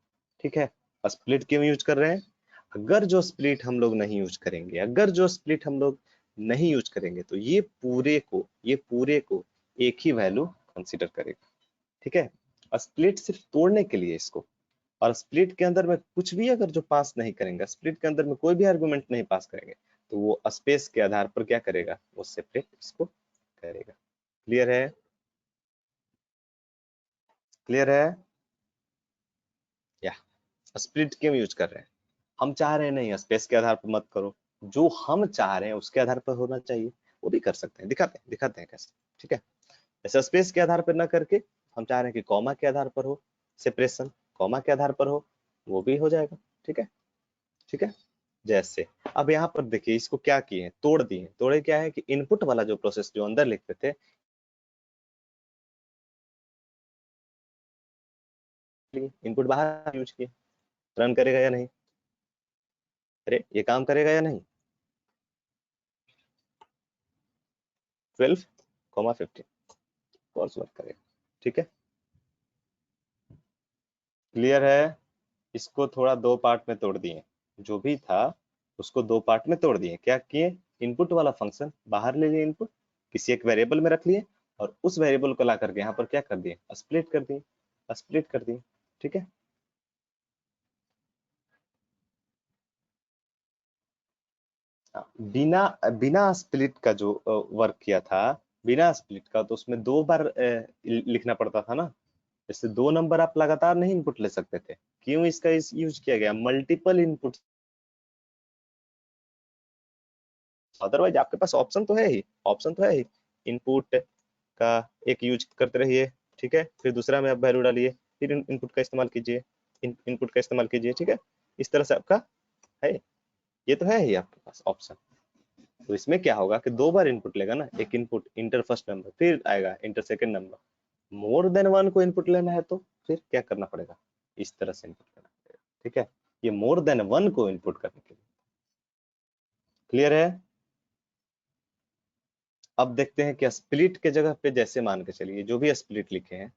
ठीक है, स्प्लिट क्यों यूज कर रहे हैं? अगर जो स्प्लिट हम लोग नहीं यूज करेंगे, तो ये पूरे को एक ही वैल्यू कंसिडर करेगा। ठीक है, स्प्लिट सिर्फ तोड़ने के लिए इसको। और स्प्लिट के अंदर में कुछ भी अगर जो पास नहीं करेंगे, स्प्लिट के अंदर में कोई भी आर्गुमेंट नहीं पास करेंगे, तो वो स्पेस के आधार पर क्या करेगा? वो सेपरेट इसको करेगा। क्लियर है? क्लियर है? या स्प्लिट क्यों यूज कर रहे हैं? हम चाह रहे हैं नहीं स्पेस के आधार पर मत करो, जो हम चाह रहे हैं उसके आधार पर होना चाहिए। वो भी कर सकते हैं, दिखाते हैं कैसे। ठीक है, ऐसे स्पेस के आधार पर ना करके हम चाह रहे हैं कि कॉमा के आधार पर हो, सेपरेशन कॉमा के आधार पर हो, वो भी हो जाएगा। ठीक है, ठीक है। जैसे अब यहाँ पर देखिए, इसको क्या किए? तोड़ दिए। तोड़े क्या है कि इनपुट वाला जो प्रोसेस जो अंदर लिखते थे, इनपुट बाहर यूज किए। रन करेगा या नहीं? अरे ये काम करेगा या नहीं? 12, 15 कोर्स वर्क करेगा। ठीक है, क्लियर है? इसको थोड़ा दो पार्ट में तोड़ दिए, जो भी था उसको दो पार्ट में तोड़ दिए। क्या किए? इनपुट वाला फंक्शन बाहर ले लिए, इनपुट किसी एक वेरिएबल में रख लिए, और उस वेरिएबल को ला करके यहाँ पर क्या कर दिए? स्प्लिट कर दिए। ठीक है, बिना बिना स्प्लिट का जो वर्क किया था, बिना स्प्लिट का, तो उसमें दो बार लिखना पड़ता था ना। जैसे दो नंबर आप लगातार नहीं इनपुट ले सकते थे। क्यों इसका यूज किया गया? Multiple input. अदरवाइज आपके पास ऑप्शन तो है ही इनपुट का एक यूज करते रहिए। ठीक है, फिर दूसरा में आप वैल्यू डालिए, फिर इनपुट का इस्तेमाल कीजिए, इनपुट का इस्तेमाल कीजिए। ठीक है, इस तरह से आपका है, ये तो है ही आपके पास ऑप्शन। तो इसमें क्या होगा कि 2 बार इनपुट लेगा ना, एक इनपुट इंटर फर्स्ट नंबर, फिर आएगा inter second number. More than 1 को इनपुट लेना है तो फिर क्या करना पड़ेगा, इस तरह से इनपुट करना पड़ेगा। ठीक है, ये मोर देन 1 को इनपुट करने के लिए। क्लियर है? अब देखते हैं कि स्प्लिट के जगह पे जैसे मान के चलिए जो भी स्प्लिट लिखे हैं,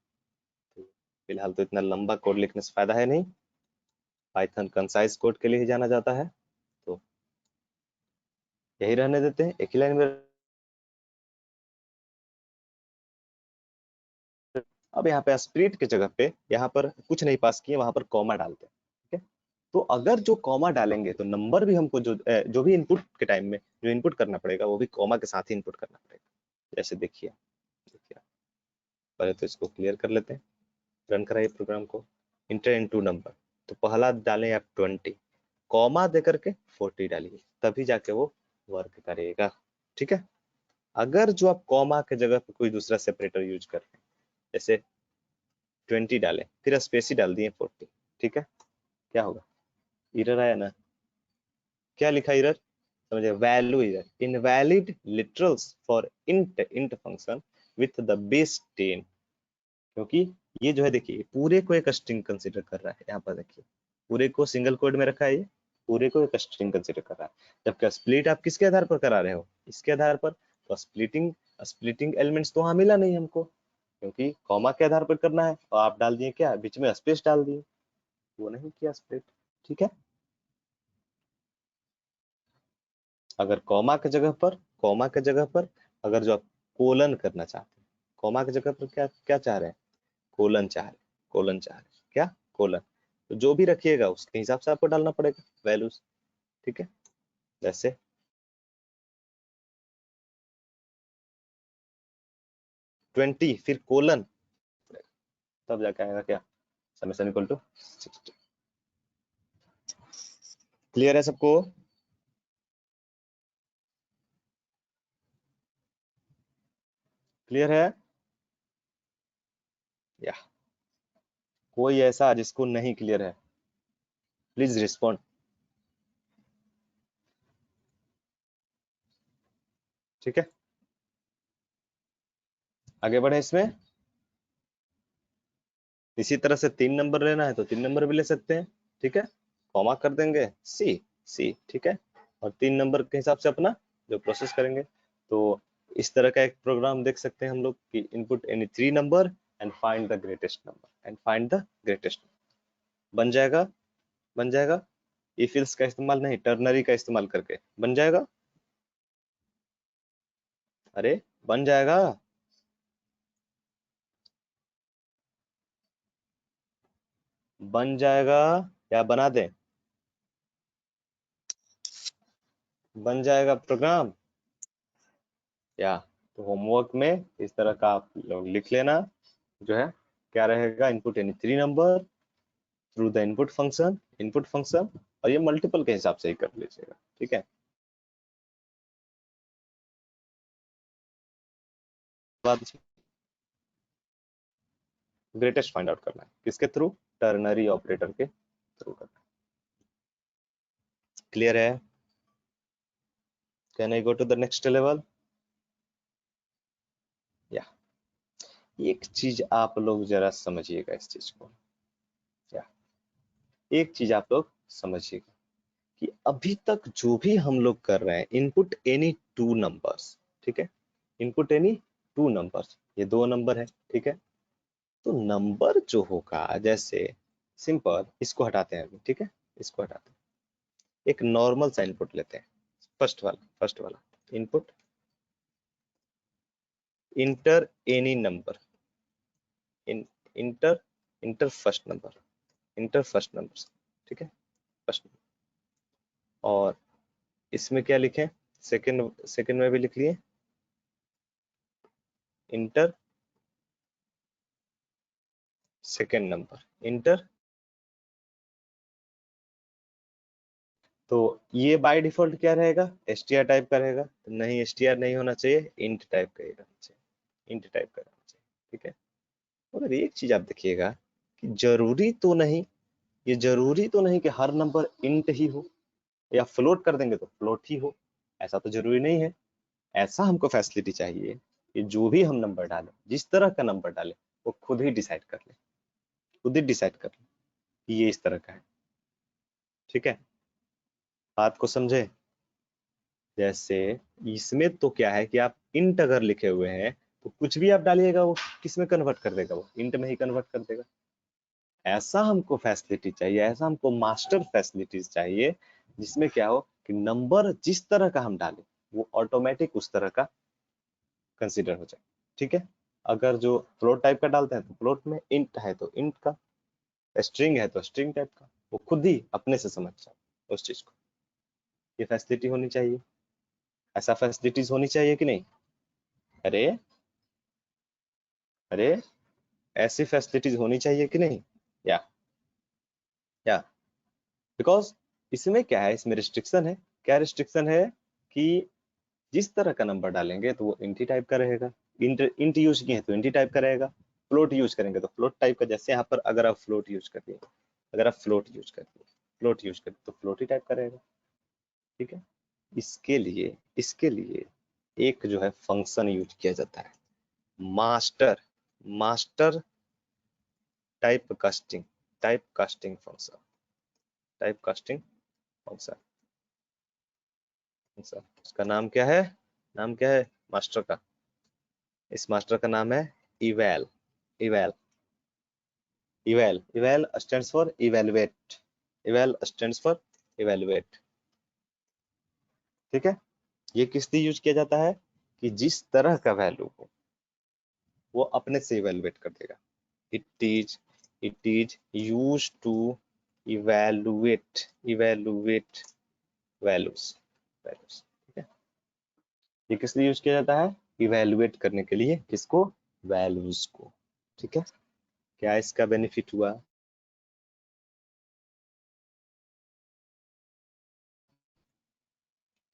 तो फिलहाल तो इतना लंबा कोड लिखने से फायदा है नहीं, पाइथन कंसाइज कोड के लिए ही जाना जाता है, तो यही रहने देते हैं, एक ही लाइन में। अब यहाँ पे स्प्लिट के जगह पे यहाँ पर कुछ नहीं पास किए, वहां पर कॉमा डालते हैं। ठीक है, तो अगर जो कॉमा डालेंगे तो नंबर भी हमको जो भी इनपुट के टाइम में जो इनपुट करना पड़ेगा वो भी कॉमा के साथ ही इनपुट करना पड़ेगा। जैसे देखिए पहले तो इसको क्लियर कर लेते हैं, रन कराइए प्रोग्राम को। इंटर इनटू नंबर, तो पहला डालें आप 20, कॉमा देकर के 40 डालिए, तभी जाके वो वर्क करेगा। ठीक है, अगर जो आप कॉमा के जगह पे कोई दूसरा सेपरेटर यूज कर रहे हैं, जैसे 20 डालें फिर स्पेस ही डाल दिए 40, ठीक है, क्या होगा, एरर आया ना। क्या लिखा एरर, समझे, value error, invalid literals for int function with the base 10। क्योंकि ये जो है देखिए पूरे को एक स्ट्रिंग कंसीडर कर रहा है, यहाँ पर देखिए पूरे को सिंगल कोड में रखा है, ये पूरे को एक स्ट्रिंग कंसीडर कर रहा है, जबकि स्प्लिट आप किसके आधार पर करा रहे हो, इसके आधार पर। तो स्प्लिटिंग एलिमेंट्स तो वहां मिला नहीं हमको, क्योंकि कॉमा के आधार पर करना है, और आप डाल दिए क्या, बीच में स्पेस डाल दिए, वो नहीं किया स्प्लिट। ठीक है, अगर कॉमा के जगह पर अगर जो आप कोलन करना चाहते हैं, कॉमा की जगह पर क्या क्या चाह रहे हैं, कोलन चाह रहे हैं, कोलन चाह रहे हैं, क्या, कोलन, तो जो भी रखिएगा उसके हिसाब से आपको डालना पड़ेगा वैल्यूज। ठीक है, जैसे ट्वेंटी फिर कोलन, तब जाके आएगा क्या, समेशन इक्वल टू 60। क्लियर है सबको? क्लियर है या कोई ऐसा जिसको नहीं क्लियर है, प्लीज रिस्पॉन्ड। ठीक है, आगे बढ़े इसमें। इसी तरह से 3 नंबर लेना है तो 3 नंबर भी ले सकते हैं। ठीक है, कॉमा कर देंगे सी सी, ठीक है, और 3 नंबर के हिसाब से अपना जो प्रोसेस करेंगे। तो इस तरह का एक प्रोग्राम देख सकते हैं हम लोग कि input any 3 number and find the greatest number, and find the greatest, बन जाएगा, बन जाएगा। इफ एल्स का इस्तेमाल नहीं, टर्नरी का इस्तेमाल करके बन जाएगा, अरे बन जाएगा, बन जाएगा, या बना दें, बन जाएगा प्रोग्राम या। तो होमवर्क में इस तरह का आप लोग लिख लेना, जो है क्या रहेगा, इनपुट यानी 3 number through the input function, और ये मल्टीपल के हिसाब से ही कर लीजिएगा। ठीक है, बाद ग्रेटेस्ट फाइंड आउट करना है किसके थ्रू, टर्नरी ऑपरेटर के थ्रू करना है। क्लियर है? Can I go to the next level? या एक चीज आप लोग जरा समझिएगा इस चीज को, या एक चीज आप लोग समझिएगा कि अभी तक जो भी हम लोग कर रहे हैं, इनपुट एनी 2 नंबर्स, ठीक है, इनपुट एनी 2 नंबर्स, ये 2 नंबर है, ठीक है, तो नंबर जो होगा, जैसे सिंपल इसको हटाते हैं अभी, ठीक है, इसको हटाते हैं, एक नॉर्मल सा इनपुट लेते हैं, फर्स्ट वाला input, inter any number, inter inter first number, inter first number, ठीक है, फर्स्ट, और इसमें क्या लिखें, सेकंड में भी लिख लिए, इंटर सेकंड नंबर, इंटर। तो ये बाय डिफॉल्ट क्या रहेगा, str टाइप का रहेगा, तो नहीं str नहीं होना चाहिए, इंट टाइप का ही रहना चाहिए, इंट टाइप का रहना चाहिए। ठीक है, मगर एक चीज आप देखिएगा कि जरूरी तो नहीं, ये जरूरी तो नहीं कि हर नंबर इंट ही हो, या फ्लोट कर देंगे तो फ्लोट ही हो। ऐसा तो जरूरी नहीं है। ऐसा हमको फैसिलिटी चाहिए कि जो भी हम नंबर डालें, जिस तरह का नंबर डालें, वो खुद ही डिसाइड कर ले, खुद ही डिसाइड कर ले कि ये इस तरह का है। ठीक है, बात को समझे? जैसे इसमें तो क्या है कि आप इंट अगर लिखे हुए हैं तो कुछ भी आप डालिएगा वो किस में कन्वर्ट कर देगा, वो इंट में ही कन्वर्ट कर देगा। ऐसा हमको फैसिलिटी चाहिए, ऐसा हमको मास्टर फैसिलिटीज चाहिए जिसमें क्या हो कि नंबर जिस तरह का हम डालें वो ऑटोमेटिक उस तरह का कंसीडर हो जाए। ठीक है, अगर जो फ्लोट टाइप का डालते हैं तो फ्लोट में, इंट है तो इंट का, स्ट्रिंग है तो स्ट्रिंग टाइप का, वो खुद ही अपने से समझ जाए उस चीज को। ये फैसिलिटी होनी चाहिए, ऐसा फैसिलिटीज होनी चाहिए कि नहीं? अरे अरे, ऐसी फैसिलिटीज होनी चाहिए कि नहीं? या या बिकॉज इसमें क्या है, इसमें रिस्ट्रिक्शन है। क्या रिस्ट्रिक्शन है कि जिस तरह का नंबर डालेंगे तो वो इंटी टाइप का रहेगा, इंट इंट यूज किए तो इंटी टाइप का रहेगा, फ्लोट यूज करेंगे तो फ्लोट टाइप का। जैसे यहाँ पर अगर आप फ्लोट यूज करिए, अगर आप फ्लोट यूज करिए, फ्लोट यूज करिए तो फ्लोट ही टाइप का रहेगा। ठीक है, इसके लिए एक जो है फंक्शन यूज किया जाता है, master master type casting, type casting function, type casting function. उसका नाम क्या है, नाम क्या है मास्टर का? इस मास्टर का नाम है eval. Eval eval eval stands for evaluate, eval stands for evaluate. ठीक है, ये किस लिए यूज किया जाता है कि जिस तरह का वैल्यू हो वो अपने से इवैल्यूएट कर देगा। It is used to evaluate values. ठीक है, ये किस लिए यूज किया जाता है? इवैल्यूएट करने के लिए, किसको? वैल्यूज को। ठीक है, क्या इसका बेनिफिट हुआ?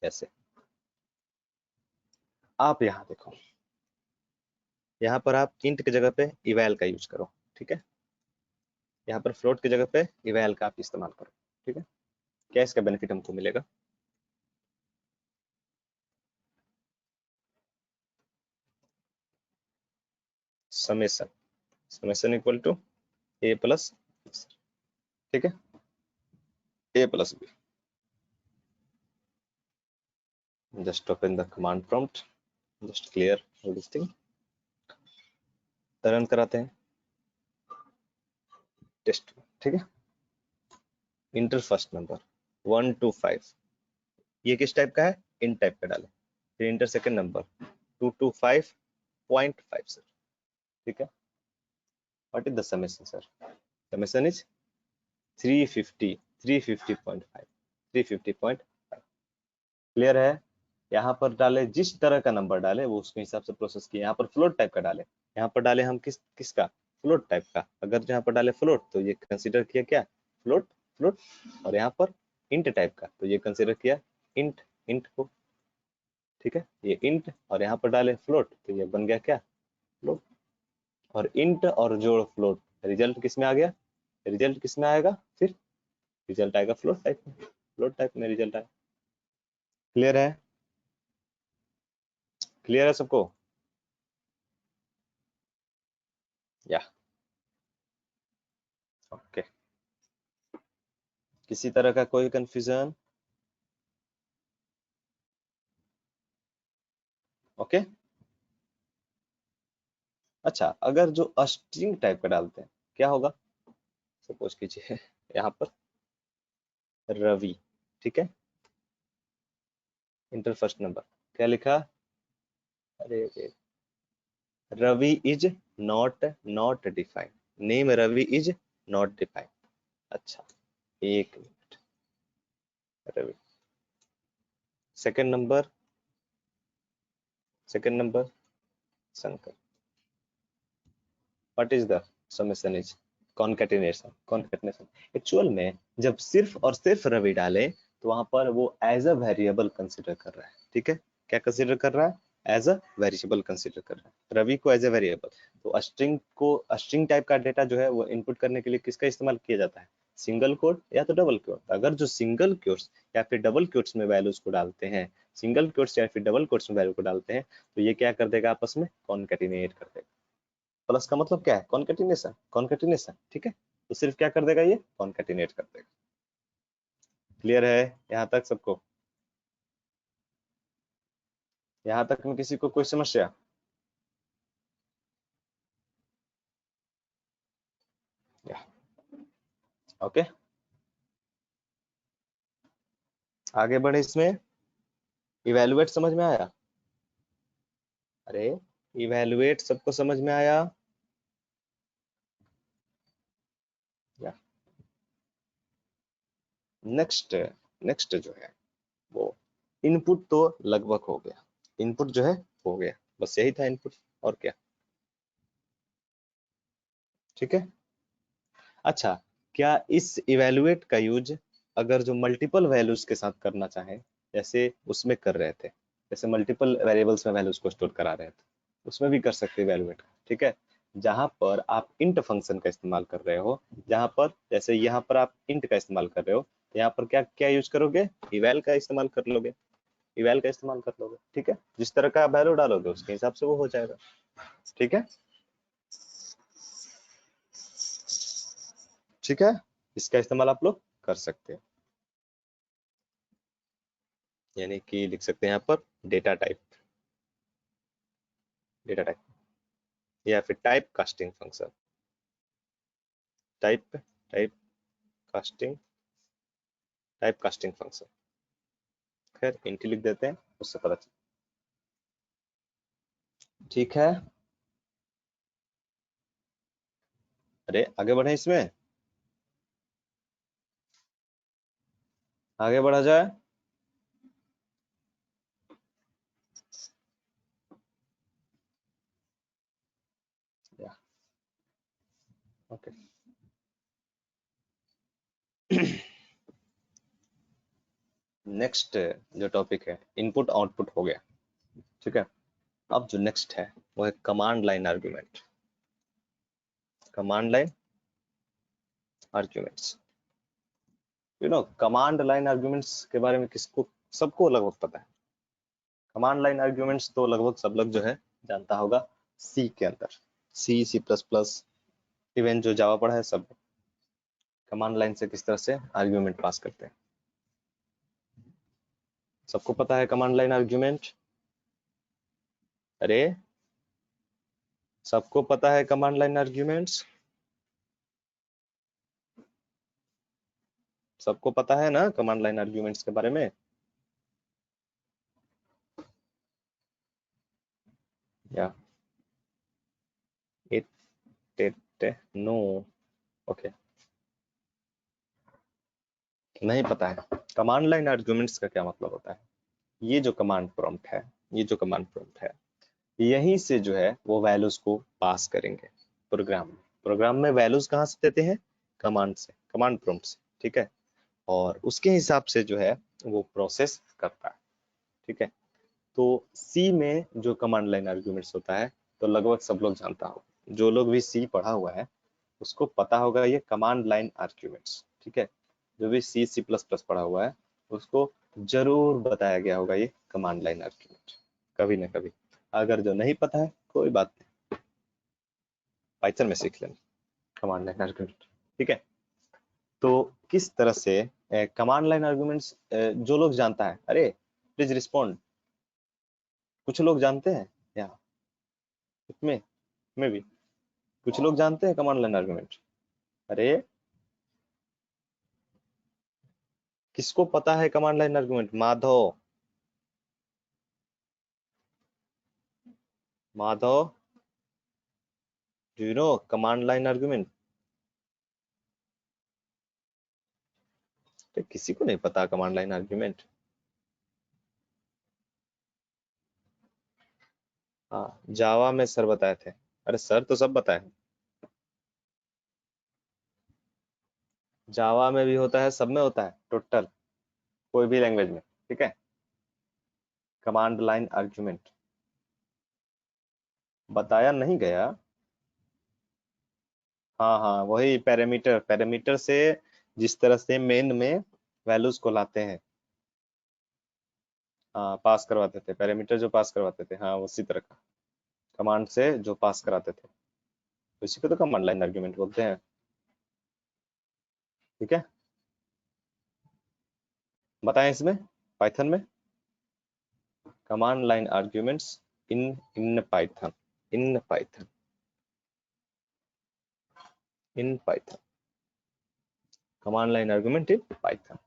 कैसे? आप यहाँ देखो, यहाँ पर आप इंट की जगह पे इवैल का यूज करो। ठीक है, यहाँ पर फ्लोट की जगह पे इवैल का आप इस्तेमाल करो। ठीक है, क्या इसका बेनिफिट हमको मिलेगा? Summation, summation equal to A plus, ठीक है, A plus B. Just open the command prompt, just clear all this thing, run कराते हैं टेस्ट। ठीक है, इंटर फर्स्ट नंबर 1 to 5, ये किस टाइप का है? इन टाइप का डाले। फिर inter second number 2 to 5.5 sir. ठीक है, what is the summation sir? Summation is 350, 350.5, 350.5। Clear है? यहाँ पर डाले जिस तरह का नंबर डाले वो उसके हिसाब से प्रोसेस किए। यहाँ पर फ्लोट टाइप का डाले, यहाँ पर डाले हम किसका? फ्लोट टाइप का। अगर यहाँ पर डाले फ्लोट तो ये कंसीडर किया क्या? Float, float. और यहाँ पर इंट टाइप का तो ये कंसीडर किया इंट, इंट को। ठीक है, ये इंट और यहाँ पर डाले फ्लोट तो ये बन गया क्या? फ्लोट। और इंट और जोड़ फ्लोट, रिजल्ट किस में आ गया? रिजल्ट किस में आएगा? फिर रिजल्ट आएगा फ्लोट टाइप में, फ्लोट टाइप में रिजल्ट आएगा। क्लियर है? क्लियर है सबको? या ओके, किसी तरह का कोई कंफ्यूजन? ओके, अच्छा, अगर जो स्ट्रिंग टाइप का डालते हैं क्या होगा? सपोज कीजिए यहाँ पर रवि, ठीक है, इंटर फर्स्ट नंबर क्या लिखा? अरे, Ravi is not defined, name Ravi is not defined. अच्छा, एक minute, Ravi. Second number, second number Shankar. What is the summation? Is concatenation, concatenation. Actual में जब सिर्फ और सिर्फ रवि डाले तो वहां पर वो एज अ वेरिएबल कंसीडर कर रहा है। ठीक है, क्या कंसीडर कर रहा है? एज अ वेरिएबल कंसीडर कर रहा है रवि को एज अ वेरिएबल। तो स्ट्रिंग को, स्ट्रिंग टाइप का डेटा जो है वो इनपुट करने के लिए किसका इस्तेमाल किया जाता है? सिंगल कोट या तो डबल कोट। अगर जो सिंगल कोट्स या फिर डबल कोट्स में वैल्यूज को डालते हैं, सिंगल कोट्स या फिर डबल कोट्स में वैल्यू को डालते हैं, तो ये क्या कर देगा, आपस में कॉन्केटिनेट कर देगा। प्लस का मतलब क्या है, कॉन्केटिनेशन, कॉन्केटिनेशन, ठीक है। तो सिर्फ क्या कर देगा, ये कॉन्केटिनेट कर देगा। क्लियर है यहाँ तक सबको? यहाँ तक में किसी को कोई समस्या? ओके, आगे बढ़े इसमें। इवेलुएट समझ में आया? अरे इवेलुएट सबको समझ में आया? नेक्स्ट, नेक्स्ट जो है वो इनपुट तो लगभग हो गया, इनपुट जो है हो गया, बस यही था इनपुट, और क्या। ठीक है। अच्छा, क्या इस इवेलुएट का यूज अगर जो मल्टीपल वैल्यूज के साथ करना चाहे, जैसे उसमें कर रहे थे, जैसे मल्टीपल वेरिएबल्स में वैल्यूज को स्टोर करा रहे थे, उसमें भी कर सकते इवेलुएट, ठीक है। जहां पर आप इंट फंक्शन का इस्तेमाल कर रहे हो, जहां पर जैसे यहाँ पर आप इंट का इस्तेमाल कर रहे हो, यहाँ पर क्या क्या यूज करोगे, इवेल का इस्तेमाल कर लोगे, इवेल का इस्तेमाल कर लोगे, ठीक है। जिस तरह का वैल्यू डालोगे उसके हिसाब से वो हो जाएगा, ठीक है। ठीक है, इसका इस्तेमाल आप लोग कर सकते हैं, यानी कि लिख सकते हैं यहाँ पर डेटा टाइप, डेटा टाइप, या फिर type casting function, type, type casting, type casting function. खैर इंटी लिख देते हैं, उससे पता चल। ठीक है, अरे आगे बढ़े इसमें, आगे बढ़ा जाए। ओके नेक्स्ट जो टॉपिक है, इनपुट आउटपुट हो गया, ठीक है। अब जो नेक्स्ट है वो है command line argument, command line arguments. Command line arguments के बारे में किसको, सबको लगभग पता है। कमांड लाइन आर्गुमेंट्स तो लगभग सब लोग जो है जानता होगा, सी के अंदर, सी, सी प्लस प्लस, इवन जो जावा पढ़ा है, सब कमांड लाइन से किस तरह से आर्गुमेंट पास करते हैं, सबको पता है कमांड लाइन आर्गुमेंट। अरे सबको पता है कमांड लाइन आर्गुमेंट्स, सबको पता है ना कमांड लाइन आर्गुमेंट्स के बारे में, या इट, नो, ओके, नहीं पता है। कमांड लाइन आर्गुमेंट्स का क्या मतलब होता है, ये जो कमांड प्रॉम्प्ट है, ये जो कमांड प्रॉम्प्ट है, यहीं से जो है वो वैल्यूज को पास करेंगे प्रोग्राम में। प्रोग्राम में वैल्यूज कहाँ से देते हैं, कमांड से, कमांड प्रॉम्प्ट से, ठीक है। और उसके हिसाब से जो है वो प्रोसेस करता है, ठीक है। तो सी में जो कमांड लाइन आर्गुमेंट्स होता है, तो लगभग सब लोग जानता हो, जो लोग भी सी पढ़ा हुआ है उसको पता होगा ये कमांड लाइन आर्गुमेंट्स, ठीक है। जो भी सी, सी प्लस प्लस पढ़ा हुआ है उसको जरूर बताया गया होगा ये कमांड लाइन आर्गुमेंट, कभी ना कभी। अगर जो नहीं पता है कोई बात नहीं, पाइथन में सीख लेना कमांड लाइन आर्गुमेंट, ठीक है। तो किस तरह से कमांड लाइन आर्गुमेंट्स जो लोग जानता है, अरे प्लीज रिस्पॉन्ड, कुछ लोग जानते हैं या में भी कुछ लोग जानते हैं कमांड लाइन आर्गुमेंट। अरे किसको पता है command line argument, Madhav, Madhav, do you know command line argument? किसी को नहीं पता कमांड लाइन आर्गुमेंट? हाँ जावा में सर बताए थे, अरे सर तो सब बताए, जावा में भी होता है, सब में होता है, टोटल कोई भी लैंग्वेज में, ठीक है। कमांड लाइन आर्गुमेंट बताया नहीं गया, हाँ हाँ वही पैरामीटर, पैरामीटर से जिस तरह से मेन में वैल्यूज को लाते हैं, हाँ पास करवाते थे, पैरामीटर जो पास करवाते थे, हाँ उसी तरह का कमांड से जो पास कराते थे, उसी को तो कमांड लाइन आर्ग्यूमेंट बोलते हैं। ठीक है, बताएं इसमें पाइथन में command line arguments in in Python, in Python, in Python, command line argument in Python.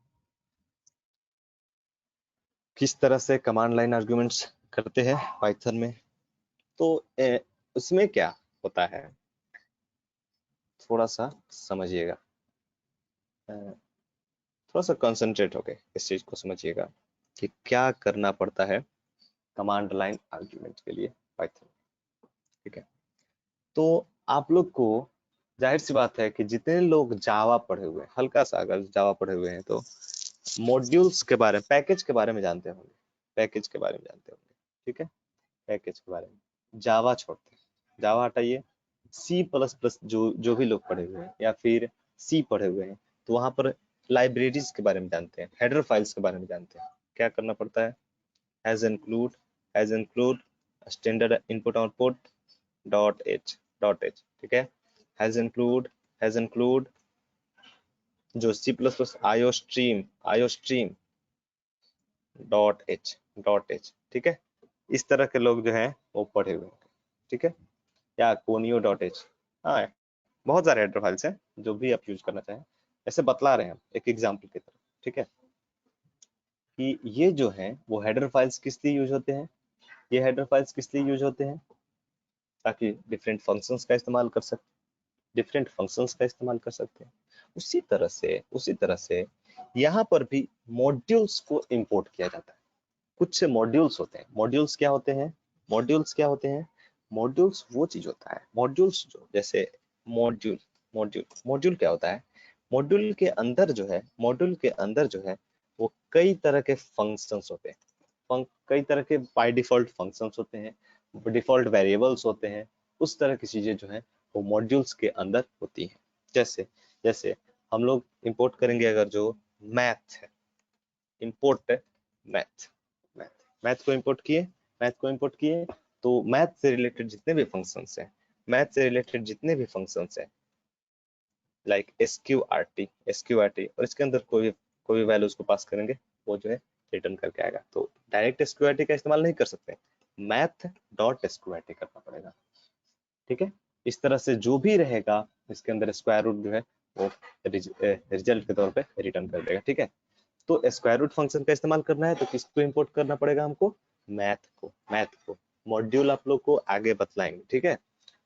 किस तरह से कमांड लाइन आर्ग्यूमेंट्स करते हैं पाइथन में, तो उसमें क्या होता है थोड़ा सा समझिएगा, थोड़ा सा कंसंट्रेट होके इस चीज को समझिएगा कि क्या करना पड़ता है कमांड लाइन आर्ग्यूमेंट के लिए पाइथन। ठीक है, तो आप लोग को जाहिर सी बात है कि जितने लोग जावा पढ़े हुए हैं, हल्का सा अगर जावा पढ़े हुए हैं तो मॉड्यूल्स के बारे में, पैकेज के बारे में जानते होंगे, पैकेज के बारे में जानते होंगे। ठीक है, पैकेज के बारे में, जावा छोड़ते हैं, जावा हटाइए, सी प्लस प्लस जो जो भी लोग पढ़े हुए हैं या फिर सी पढ़े हुए हैं, तो वहां पर लाइब्रेरीज के बारे में जानते हैं, हेडर फाइल्स के बारे में जानते हैं। क्या करना पड़ता है, has include standard input output dot H. ठीक है, हैज इंक्लूड जो सी प्लस प्लस आयो स्ट्रीम डॉट एच। ठीक है, इस तरह के लोग जो हैं वो पढ़े हुए हैं। ठीक है, या कोनियो डॉट एच, हाँ बहुत सारे हेडर फाइल्स हैं जो भी आप यूज करना चाहें, ऐसे बतला रहे हैं हम एक एग्जाम्पल की तरह। ठीक है, कि ये जो है वो हेडर फाइल्स किस लिए यूज होते हैं, ये हेडर फाइल्स किस लिए यूज होते हैं, ताकि डिफरेंट फंक्शंस का इस्तेमाल कर सकते, डिफरेंट फंक्शंस का इस्तेमाल कर सकते हैं। उसी तरह से यहाँ पर भी मॉड्यूल्स को इंपोर्ट किया जाता है। कुछ मॉड्यूल्स होते हैं, मॉड्यूल्स क्या होते हैं, मॉड्यूल्स क्या होते हैं, मॉड्यूल्स वो चीज होता है, मॉड्यूल्स जो जैसे मॉड्यूल मॉड्यूल मॉड्यूल क्या होता है, मॉड्यूल के अंदर जो है, मॉड्यूल के अंदर जो है वो कई तरह के फंक्शंस होते हैं, कई तरह के बाय डिफॉल्ट फंक्शंस होते हैं, डिफॉल्ट वेरिएबल्स होते हैं, उस तरह की चीजें जो है वो मॉड्यूल्स के अंदर होती हैं। जैसे जैसे हम लोग इंपोर्ट करेंगे, अगर जो मैथ है, इंपोर्ट मैथ, मैथ मैथ को इंपोर्ट किए, मैथ को इंपोर्ट किए, तो मैथ से रिलेटेड जितने भी फंक्शंस हैं, मैथ से रिलेटेड जितने भी फंक्शंस हैं, लाइक एसक्यूआरटी, और इसके अंदर कोई भी वैल्यूज को पास करेंगे, वो जो है रिटर्न करके आएगा। तो डायरेक्ट एसक्यूआरटी का इस्तेमाल नहीं कर सकते, मैथ डॉट एसक्यूआरटी करना पड़ेगा। ठीक है, इस तरह से जो भी रहेगा इसके अंदर स्क्वायर रूट जो है वो रिजल्ट के तौर पे रिटर्न कर देगा। ठीक है, तो स्क्वायर रूट फंक्शन का इस्तेमाल करना है तो किसको इंपोर्ट करना पड़ेगा हमको, मैथ को मॉड्यूल आप लोग को आगे बतलाएंगे। ठीक है,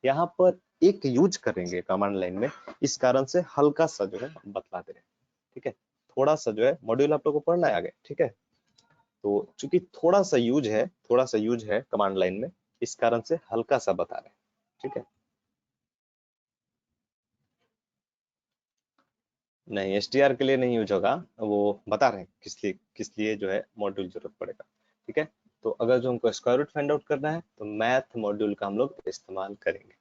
यहाँ पर एक यूज करेंगे कमांड लाइन में, इस कारण से हल्का सा जो है बतला दे रहे हैं। ठीक है, थोड़ा सा जो है मॉड्यूल आप लोग को पढ़ना है आगे। ठीक है, तो चूंकि थोड़ा सा यूज है कमांड लाइन में, इस कारण से हल्का सा बता रहे हैं। ठीक है, नहीं एसटीआर के लिए नहीं यूज होगा, वो बता रहे हैं किस लिए जो है मॉड्यूल जरूरत पड़ेगा। ठीक है, तो अगर जो हमको स्क्वायर रूट फाइंड आउट करना है तो मैथ मॉड्यूल का हम लोग इस्तेमाल करेंगे।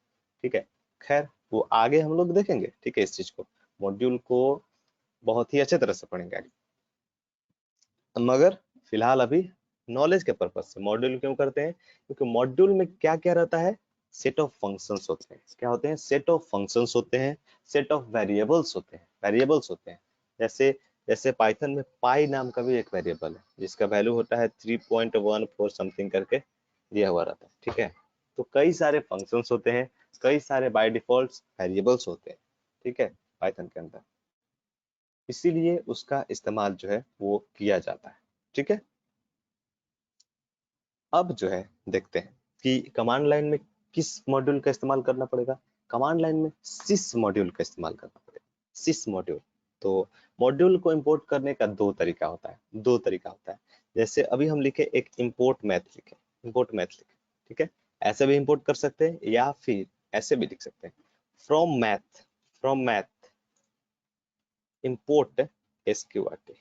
ठीक है, खैर वो आगे हम लोग देखेंगे। ठीक है, इस चीज को, मॉड्यूल को बहुत ही अच्छे तरह से पढ़ेंगे आगे, मगर फिलहाल अभी नॉलेज के पर्पज से मॉड्यूल क्यों करते हैं, क्योंकि मॉड्यूल में क्या क्या रहता है, सेट ऑफ फंक्शंस होते हैं। क्या होते हैं, सेट ऑफ फंक्शंस होते हैं, सेट ऑफ वेरिएबल्स होते हैं। जैसे जैसे पाइथन में पाई नाम का भी एक वेरिएबल है जिसका वैल्यू होता है 3.14 समथिंग करके दिया हुआ रहता है। ठीक है, तो कई सारे फंक्शंस होते हैं, कई सारे बाय डिफॉल्ट वेरिएबल्स होते हैं। ठीक है, पाइथन के अंदर, इसीलिए उसका इस्तेमाल जो है वो किया जाता है। ठीक है, अब जो है देखते हैं कि कमांड लाइन में किस मॉड्यूल का इस्तेमाल करना पड़ेगा, कमांड लाइन में सिस मॉड्यूल का इस्तेमाल करना पड़ेगा, सिस मॉड्यूल। तो मॉड्यूल को इंपोर्ट करने का दो तरीका होता है। जैसे अभी हम लिखे एक इंपोर्ट मैथ लिखे। ठीक है, ऐसे भी इंपोर्ट कर सकते हैं या फिर ऐसे भी लिख सकते हैं, फ्रॉम मैथ इंपोर्ट एसक्यूआरटी।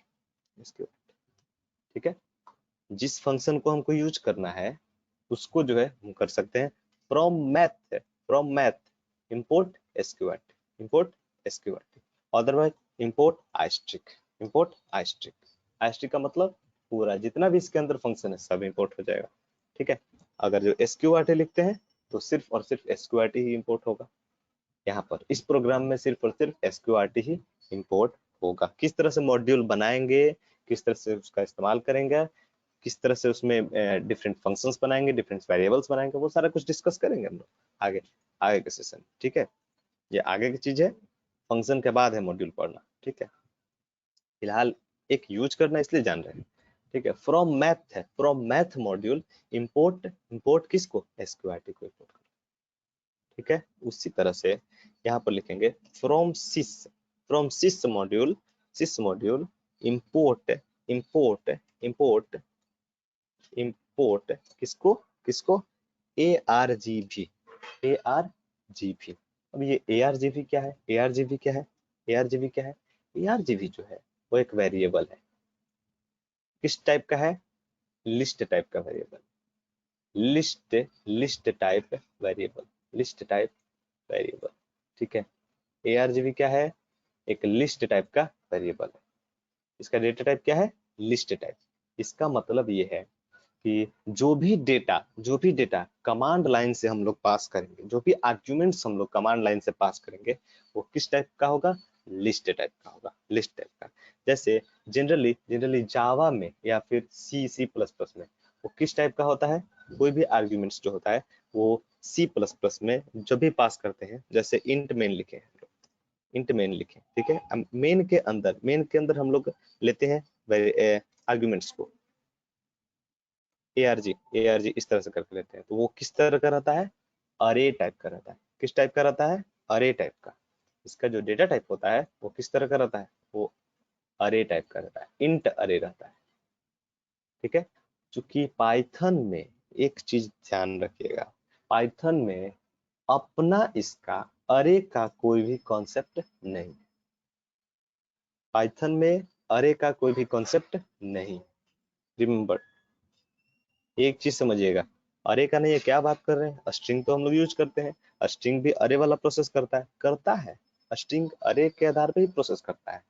ठीक है, जिस फंक्शन को हमको यूज करना है उसको जो है हम कर सकते हैं from math import SQRT, otherwise import asterisk, import asterisk. Asterisk का मतलब पूरा जितना भी इसके अंदर फंक्शन है सब इंपोर्ट हो जाएगा, ठीक है। अगर जो SQRT लिखते हैं तो सिर्फ और सिर्फ SQRT ही इंपोर्ट होगा। यहाँ पर इस प्रोग्राम में सिर्फ और सिर्फ SQRT ही इंपोर्ट होगा। किस तरह से मॉड्यूल बनाएंगे, किस तरह से उसका इस्तेमाल करेंगे, किस तरह से उसमें डिफरेंट फंक्शंस बनाएंगे, डिफरेंट वेरिएबल्स बनाएंगे, वो सारा कुछ डिस्कस करेंगे हम लोग आगे आगे के सेशन, ठीक है। ये आगे की चीज है, फंक्शन के बाद है मॉड्यूल पढ़ना, ठीक है। फिलहाल एक यूज करना इसलिए जान रहे हैं, ठीक है। फ्रॉम मैथ है, from math module import, import किसको, SQRT को इंपोर्ट, ठीक है। उसी तरह से यहाँ पर लिखेंगे from sys, from sys module, sys module import, import, import, import किसको, किसको, ARGV, ARGV। अब ये ARGV क्या है, ARGV क्या है, ARGV क्या है, ARGV जो है वो एक वेरिएबल है। किस टाइप का है, लिस्ट टाइप का variable, list, list type variable, list type variable, ठीक है। ARGV क्या है, एक लिस्ट टाइप का वेरिएबल है। इसका डेटा टाइप क्या है, लिस्ट टाइप। इसका मतलब ये है कि जो भी डेटा, जो भी डेटा कमांड लाइन से हम लोग पास करेंगे, जो भी आर्ग्यूमेंट्स हम लोग कमांड लाइन से पास करेंगे, वो किस टाइप का होगा, लिस्ट टाइप का होगा, लिस्ट टाइप का। जैसे जनरली जनरली जावा में या फिर C++ में वो किस टाइप का होता है, कोई भी आर्ग्यूमेंट्स जो होता है वो C++ में जब भी पास करते हैं, जैसे इंट मेन लिखे हैं, इंट मेन लिखे, ठीक है। मेन के अंदर, मेन के अंदर हम लोग लेते हैं आर्ग्यूमेंट्स को, ARG इस तरह से करके लेते हैं, तो वो किस तरह का रहता है, अरे टाइप का रहता है। किस टाइप का रहता है, अरे टाइप का। इसका जो डेटा टाइप होता है वो किस तरह का रहता है, वो अरे टाइप का रहता है, इंट अरे रहता है, ठीक है। चूंकि पाइथन में एक चीज ध्यान रखिएगा, पाइथन में अपना इसका अरे का कोई भी कॉन्सेप्ट नहीं, पाइथन में अरे का कोई भी कॉन्सेप्ट नहीं। रिमेंबर, एक चीज समझिएगा, अरे का नहीं है, क्या बात कर रहे हैं, स्ट्रिंग तो हम लोग यूज करते हैं, स्ट्रिंग भी अरे वाला प्रोसेस करता है, करता है। स्ट्रिंग अरे के आधार पे ही प्रोसेस करता है,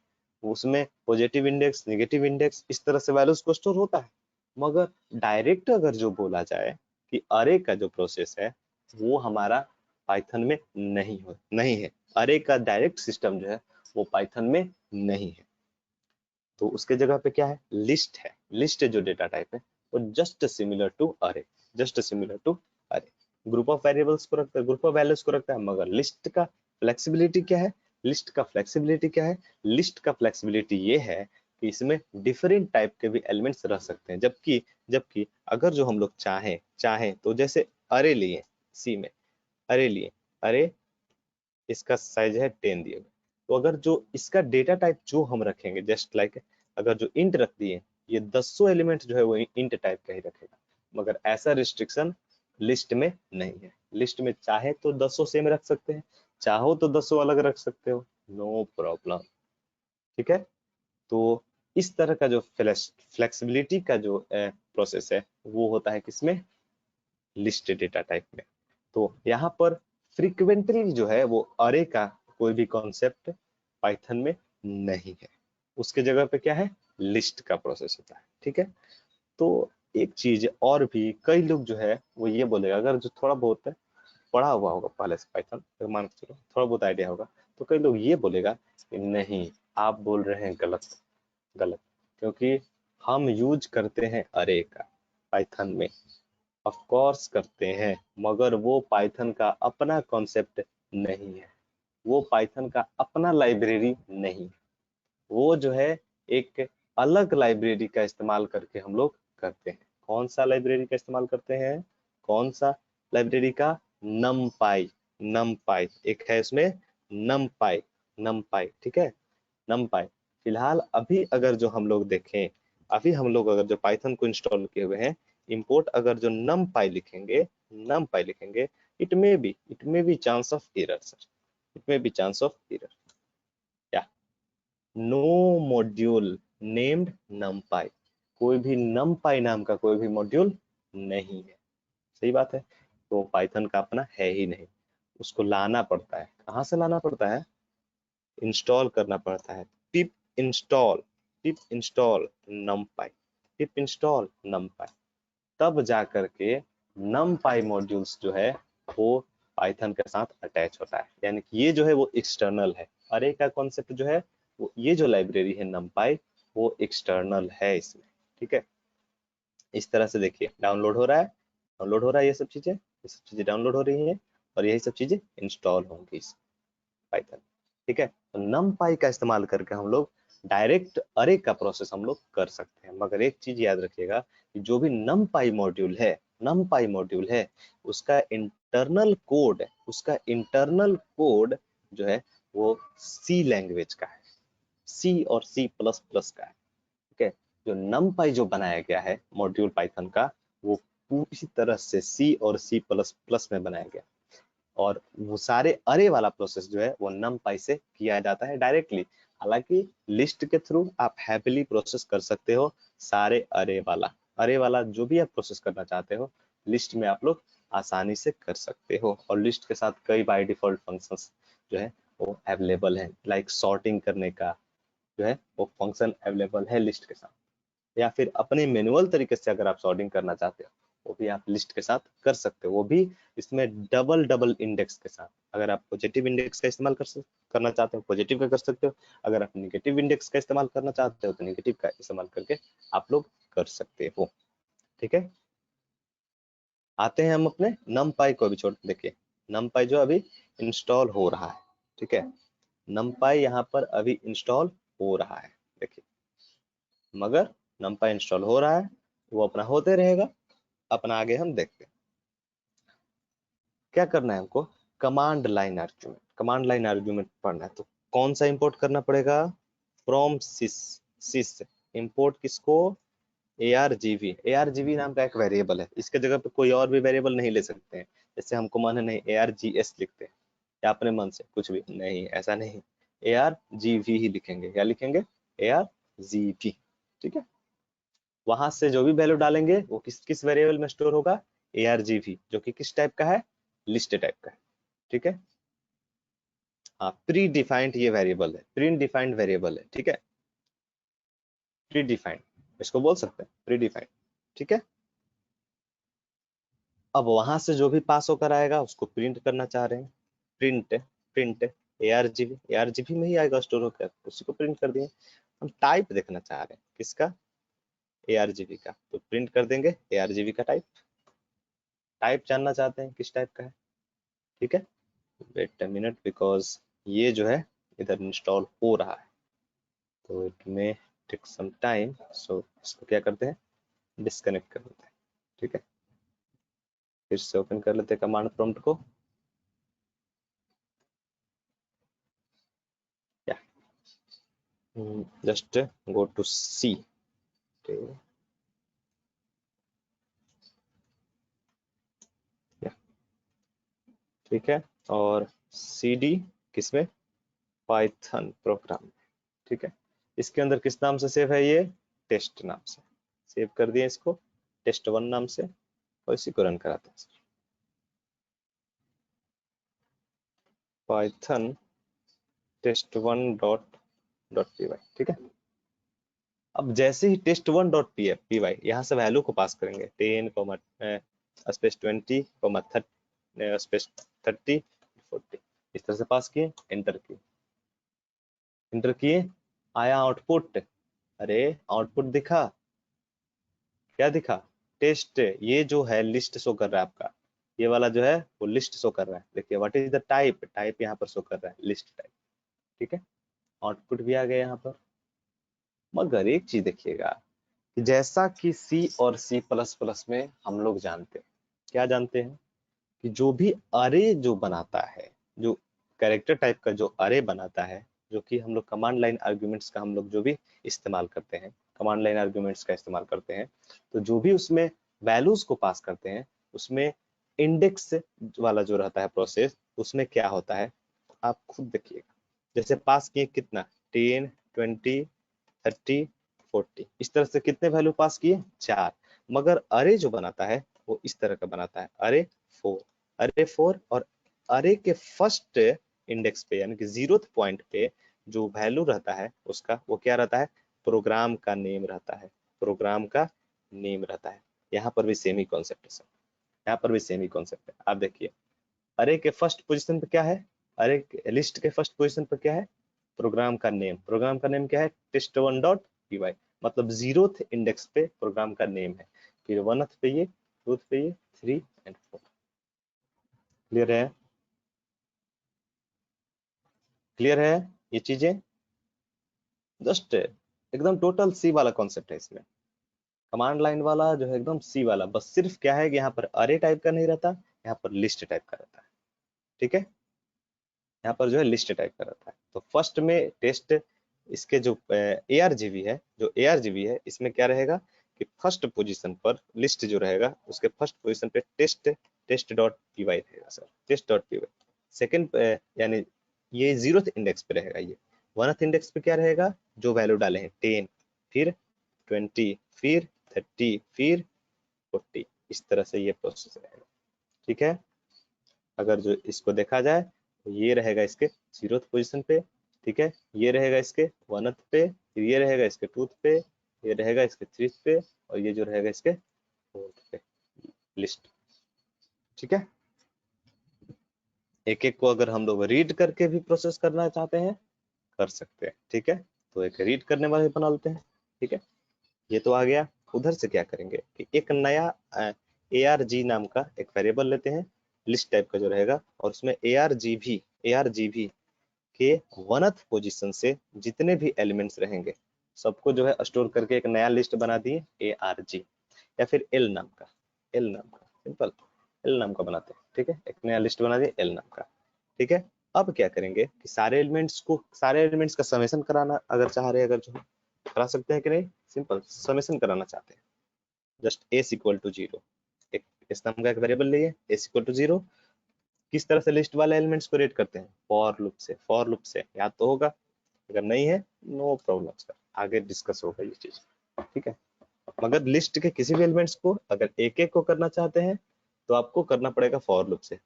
उसमें पॉजिटिव इंडेक्स, नेगेटिव इंडेक्स, इस तरह से वैल्यूज को स्टोर होता है। मगर डायरेक्ट अगर जो बोला जाए कि अरे का जो प्रोसेस है वो हमारा पाइथन में नहीं है। अरे का डायरेक्ट सिस्टम जो है वो पाइथन में नहीं है। तो उसके जगह पे क्या है, लिस्ट है। लिस्ट जो डेटा टाइप है वो जस्ट सिमिलर टू अरे, जस्ट सिमिलर टू अरे। ग्रुप ऑफ वेरिएबल्स को रखता है, ग्रुप ऑफ वैल्यूज को रखता है, मगर लिस्ट का फ्लेक्सिबिलिटी क्या है, लिस्ट का फ्लेक्सिबिलिटी क्या है, लिस्ट का फ्लेक्सिबिलिटी ये है कि इसमें डिफरेंट टाइप के भी एलिमेंट्स रह सकते हैं। जबकि जबकि अगर जो हम लोग चाहें चाहें तो जैसे अरे लिए, सी में अरे लिए, अरे इसका साइज है 10 दिए हुए, तो अगर जो इसका डेटा टाइप जो हम रखेंगे, जस्ट लाइक अगर जो इंट रख दिए, ये 10 एलिमेंट जो है वो इंट टाइप का ही रखेगा। मगर ऐसा रिस्ट्रिक्शन लिस्ट में नहीं है। लिस्ट में चाहे तो 10 सेम रख सकते हैं, चाहो तो 10 अलग रख सकते हो, नो प्रॉब्लम, ठीक है। तो इस तरह का जो फ्लेक्सिबिलिटी का जो प्रोसेस है वो होता है किसमें, लिस्ट डेटा टाइप में। तो यहाँ पर फ्रीक्वेंटली जो है वो अरे का कोई भी कॉन्सेप्ट पाइथन में नहीं है, उसके जगह पे क्या है, लिस्ट का प्रोसेस होता है, ठीक है। तो एक चीज और भी, कई लोग जो है वो ये बोलेगा, अगर जो थोड़ा बहुत पढ़ा हुआ होगा पहले से पाइथन, मान के चलो थोड़ा बहुत आइडिया होगा, तो कई लोग ये बोलेगा कि नहीं आप बोल रहे हैं गलत, गलत, क्योंकि हम यूज करते हैं अरे का पाइथन में। ऑफ कोर्स करते हैं, मगर वो पाइथन का अपना कॉन्सेप्ट नहीं है, वो पाइथन का अपना लाइब्रेरी नहीं, वो जो है एक अलग लाइब्रेरी का इस्तेमाल करके हम लोग करते हैं। कौन सा लाइब्रेरी का इस्तेमाल करते हैं, कौन सा लाइब्रेरी का, नमपाई, नमपाई एक है इसमें, नमपाई, नमपाई, ठीक है, नमपाई। फिलहाल अभी अगर जो हम लोग देखें, अभी हम लोग अगर जो पाइथन को इंस्टॉल किए हुए हैं, इंपोर्ट अगर जो नमपाई लिखेंगे, नमपाई लिखेंगे, it may be chance of error sir, it may be chance of error. क्या, नो मॉड्यूल नेम्ड नमपाई, कोई भी नमपाई नाम का कोई भी मॉड्यूल नहीं है, सही बात है। तो पाइथन का अपना है ही नहीं, उसको लाना पड़ता है। कहाँ से लाना पड़ता है, इंस्टॉल करना पड़ता है, pip install numpy, pip install numpy, तब जा करके numpy मॉड्यूल्स जो है वो पाइथन के साथ अटैच होता है। यानी कि ये जो है वो एक्सटर्नल है, अरे का कॉन्सेप्ट जो है वो, ये जो लाइब्रेरी है numpy वो एक्सटर्नल है इसमें, ठीक है। इस तरह से देखिए डाउनलोड हो रहा है, ये सब चीजें डाउनलोड हो रही हैं और यही सब चीजें इंस्टॉल होंगी इस पाइथन, ठीक है। तो numpy का इस्तेमाल करके हम लोग डायरेक्ट अरे का प्रोसेस हम लोग कर सकते हैं, मगर एक चीज याद रखिएगा कि जो भी numpy मॉड्यूल है उसका इंटरनल कोड जो है वो सी लैंग्वेज का है, सी और सी प्लस प्लस का है, ठीक है। जो numpy जो बनाया गया है मॉड्यूल पाइथन का वो पूरी तरह से सी और सी प्लस प्लस में बनाया गया, और वो सारे अरे वाला प्रोसेस जो है वो numpy से किया जाता है डायरेक्टली। हालांकि लिस्ट के थ्रू आप हैप्पीली प्रोसेस कर सकते हो सारे अरे वाला जो भी आप प्रोसेस करना चाहते हो लिस्ट में आप लोग आसानी से कर सकते हो, और लिस्ट के साथ कई बाय डिफॉल्ट फंक्शंस जो है वो अवेलेबल है, लाइक सॉर्टिंग करने का जो है वो फंक्शन अवेलेबल है लिस्ट के साथ, या फिर अपने मैनुअल तरीके से अगर आप सॉर्टिंग करना चाहते हो वो भी आप लिस्ट के साथ कर सकते हो, वो भी इसमें डबल इंडेक्स के साथ। अगर आप पॉजिटिव इंडेक्स का इस्तेमाल करना चाहते हो पॉजिटिव का कर सकते हो, अगर आप नेगेटिव इंडेक्स का इस्तेमाल करना चाहते हो तो नेगेटिव का इस्तेमाल करके आप लोग कर सकते हो, ठीक है। आते हैं हम अपने numpy को भी छोड़, देखिए numpy जो अभी इंस्टॉल हो रहा है, ठीक है। numpy यहाँ पर अभी इंस्टॉल हो रहा है, देखिए, मगर numpy इंस्टॉल हो रहा है, वो अपना होते रहेगा, अपना आगे हम देखते हैं। क्या करना है हमको, कमांड लाइन आर्ग्यूमेंट पढ़ना है, तो कौन सा इंपोर्ट करना पड़ेगा, फ्रॉम सिस इंपोर्ट किसको, argv नाम का एक वेरिएबल है, इसके जगह पे कोई और भी वेरिएबल नहीं ले सकते हैं, जैसे हमको मन है नहीं args लिखते हैं या अपने मन से कुछ भी नहीं, ऐसा नहीं, argv ही लिखेंगे, क्या लिखेंगे argv, ठीक है। वहां से जो भी वैल्यू डालेंगे वो किस वेरिएबल में स्टोर होगा, argv, जो कि किस टाइप का है, लिस्ट टाइप का है, ठीक है। हाँ, प्री डिफाइंड ये वेरिएबल है, प्री डिफाइंड वेरिएबल है, ठीक है, प्री डिफाइंड इसको बोल सकते हैं, प्री डिफाइंड, ठीक है। अब वहां से जो भी पास होकर आएगा उसको प्रिंट करना चाह रहे हैं, प्रिंट argv में ही आएगा स्टोर होकर, उसी को प्रिंट कर दिए। हम टाइप देखना चाह रहे हैं किसका, argv का, तो प्रिंट कर देंगे argv का टाइप जानना चाहते हैं किस टाइप का है, ठीक है। वेट अ मिनट, बिकॉज ये जो है इधर इंस्टॉल हो रहा है तो इट में टेक सम टाइम, सो इसको क्या करते हैं, डिस्कनेक्ट कर देते हैं, ठीक है। फिर से ओपन कर लेते हैं कमांड प्रॉम्प्ट को, या जस्ट गो टू सी, ठीक है, और cd किसमें, पाइथन प्रोग्राम, ठीक है। इसके अंदर किस नाम से सेव है, ये टेस्ट नाम से सेव कर दिए इसको, test1 नाम से, और इसी को रन कराते हैं, पाइथन test1.py, ठीक है। अब जैसे ही test1.py यहाँ से वैल्यू को पास करेंगे 10 स्पेस 20 स्पेस 30 40, इस तरह से पास किए, एंटर किए, आया आउटपुट, अरे आउटपुट दिखा, क्या दिखा, टेस्ट, ये जो है लिस्ट शो कर रहा है आपका, ये वाला जो है वो लिस्ट शो कर रहा है, देखिए व्हाट इज द टाइप यहाँ पर शो कर रहा है लिस्ट टाइप, ठीक है। आउटपुट भी आ गया यहाँ पर, मगर एक चीज देखिएगा कि जैसा कि सी और सी प्लस प्लस में हम लोग जानते हैं, क्या जानते हैं कि जो भी अरे जो बनाता है, जो कैरेक्टर टाइप का जो अरे बनाता है, जो कि हम लोग कमांड लाइन आर्ग्यूमेंट्स का हम लोग जो भी इस्तेमाल करते हैं, कमांड लाइन आर्ग्यूमेंट्स का इस्तेमाल करते हैं, तो जो भी उसमें वैल्यूज को पास करते हैं उसमें इंडेक्स वाला जो रहता है प्रोसेस, उसमें क्या होता है आप खुद देखिएगा, जैसे पास किए कितना 10 20 30 40, इस तरह से कितने वैल्यू पास किए 4, मगर अरे जो बनाता है वो इस तरह का बनाता है, अरे 4 और अरे के फर्स्ट इंडेक्स पे यानी कि 0th पॉइंट पे जो वैल्यू रहता है उसका वो क्या रहता है, प्रोग्राम का नेम रहता है, प्रोग्राम का नेम रहता है। यहाँ पर भी सेम ही कॉन्सेप्ट है सर, यहाँ पर भी सेम ही कॉन्सेप्ट है। आप देखिए अरे के फर्स्ट पोजीशन पे क्या है, अरे लिस्ट के फर्स्ट पोजीशन पर क्या है, प्रोग्राम का नेम। प्रोग्राम का नेम क्या है, test1 डॉट py, मतलब 0th इंडेक्स पे प्रोग्राम का नेम है। फिर 1th पे ये, 2th पे ये, 3 एंड 4। क्लियर है, क्लियर है ये चीजें? जस्ट एकदम टोटल सी वाला कॉन्सेप्ट है इसमें, कमांड लाइन वाला जो है एकदम सी वाला। बस सिर्फ क्या है कि यहाँ पर अरे टाइप का नहीं रहता, यहाँ पर लिस्ट टाइप का रहता है। ठीक है, यहाँ पर जो है लिस्ट टाइप का रहता है। तो फर्स्ट में टेस्ट, इसके जो ARGV है, जो ARGV है इसमें क्या रहेगा कि फर्स्ट पोजीशन पर लिस्ट जो रहेगा उसके फर्स्ट पोजीशन पे टेस्ट डॉट py रहेगा sir, test dot py। Second यानी ये 0th इंडेक्स पे रहेगा, ये 1th इंडेक्स पे क्या रहेगा, जो वैल्यू डाले हैं 10, फिर 20, फिर 30, फिर 40, इस तरह से ये प्रोसेस रहेगा। ठीक है, अगर जो इसको देखा जाए तो ये रहेगा इसके 0th पोजीशन पे, ठीक है, ये रहेगा इसके 1th पे, फिर ये रहेगा इसके 2th पे, ये रहेगा इसके 3th पे, और ये जो रहेगा इसके 4th पे लिस्ट। ठीक है, एक एक को अगर हम लोग रीड करके भी प्रोसेस करना चाहते हैं कर सकते हैं। ठीक है, तो एक रीड करने वाले बना लेते हैं। ठीक है, ये तो आ गया। उधर से क्या करेंगे कि एक नया ARG नाम का एक वेरिएबल लेते हैं, लिस्ट टाइप का जो रहेगा, और उसमें ARGV के 1th पोजीशन से जितने भी एलिमेंट्स रहेंगे सबको जो है स्टोर करके एक नया लिस्ट बना दिए ARG, या फिर L नाम का, सिंपल L नाम का बनाते हैं। ठीक है, एक नया लिस्ट बना दिए L नाम का। ठीक है, अब क्या करेंगे कि सारे एलिमेंट्स का समेशन कराना अगर चाह रहे हैं, अगर जो करा सकते हैं कि नहीं, सिंपल समेशन कराना चाहते हैं, जस्ट s इक्वल टू 0, एक इस नाम का एक वेरिएबल लिए s इक्वल टू 0। किस तरह से लिस्ट वाले एलिमेंट्स को रेट करते हैं, फॉर लूप से याद तो होगा, अगर नहीं है नो प्रॉब्लम सर, आगे डिस्कस होगा ये चीज। ठीक है, मगर लिस्ट के किसी भी एलिमेंट्स को अगर एक एक को करना चाहते हैं तो आपको करना पड़ेगा फॉर लूप से,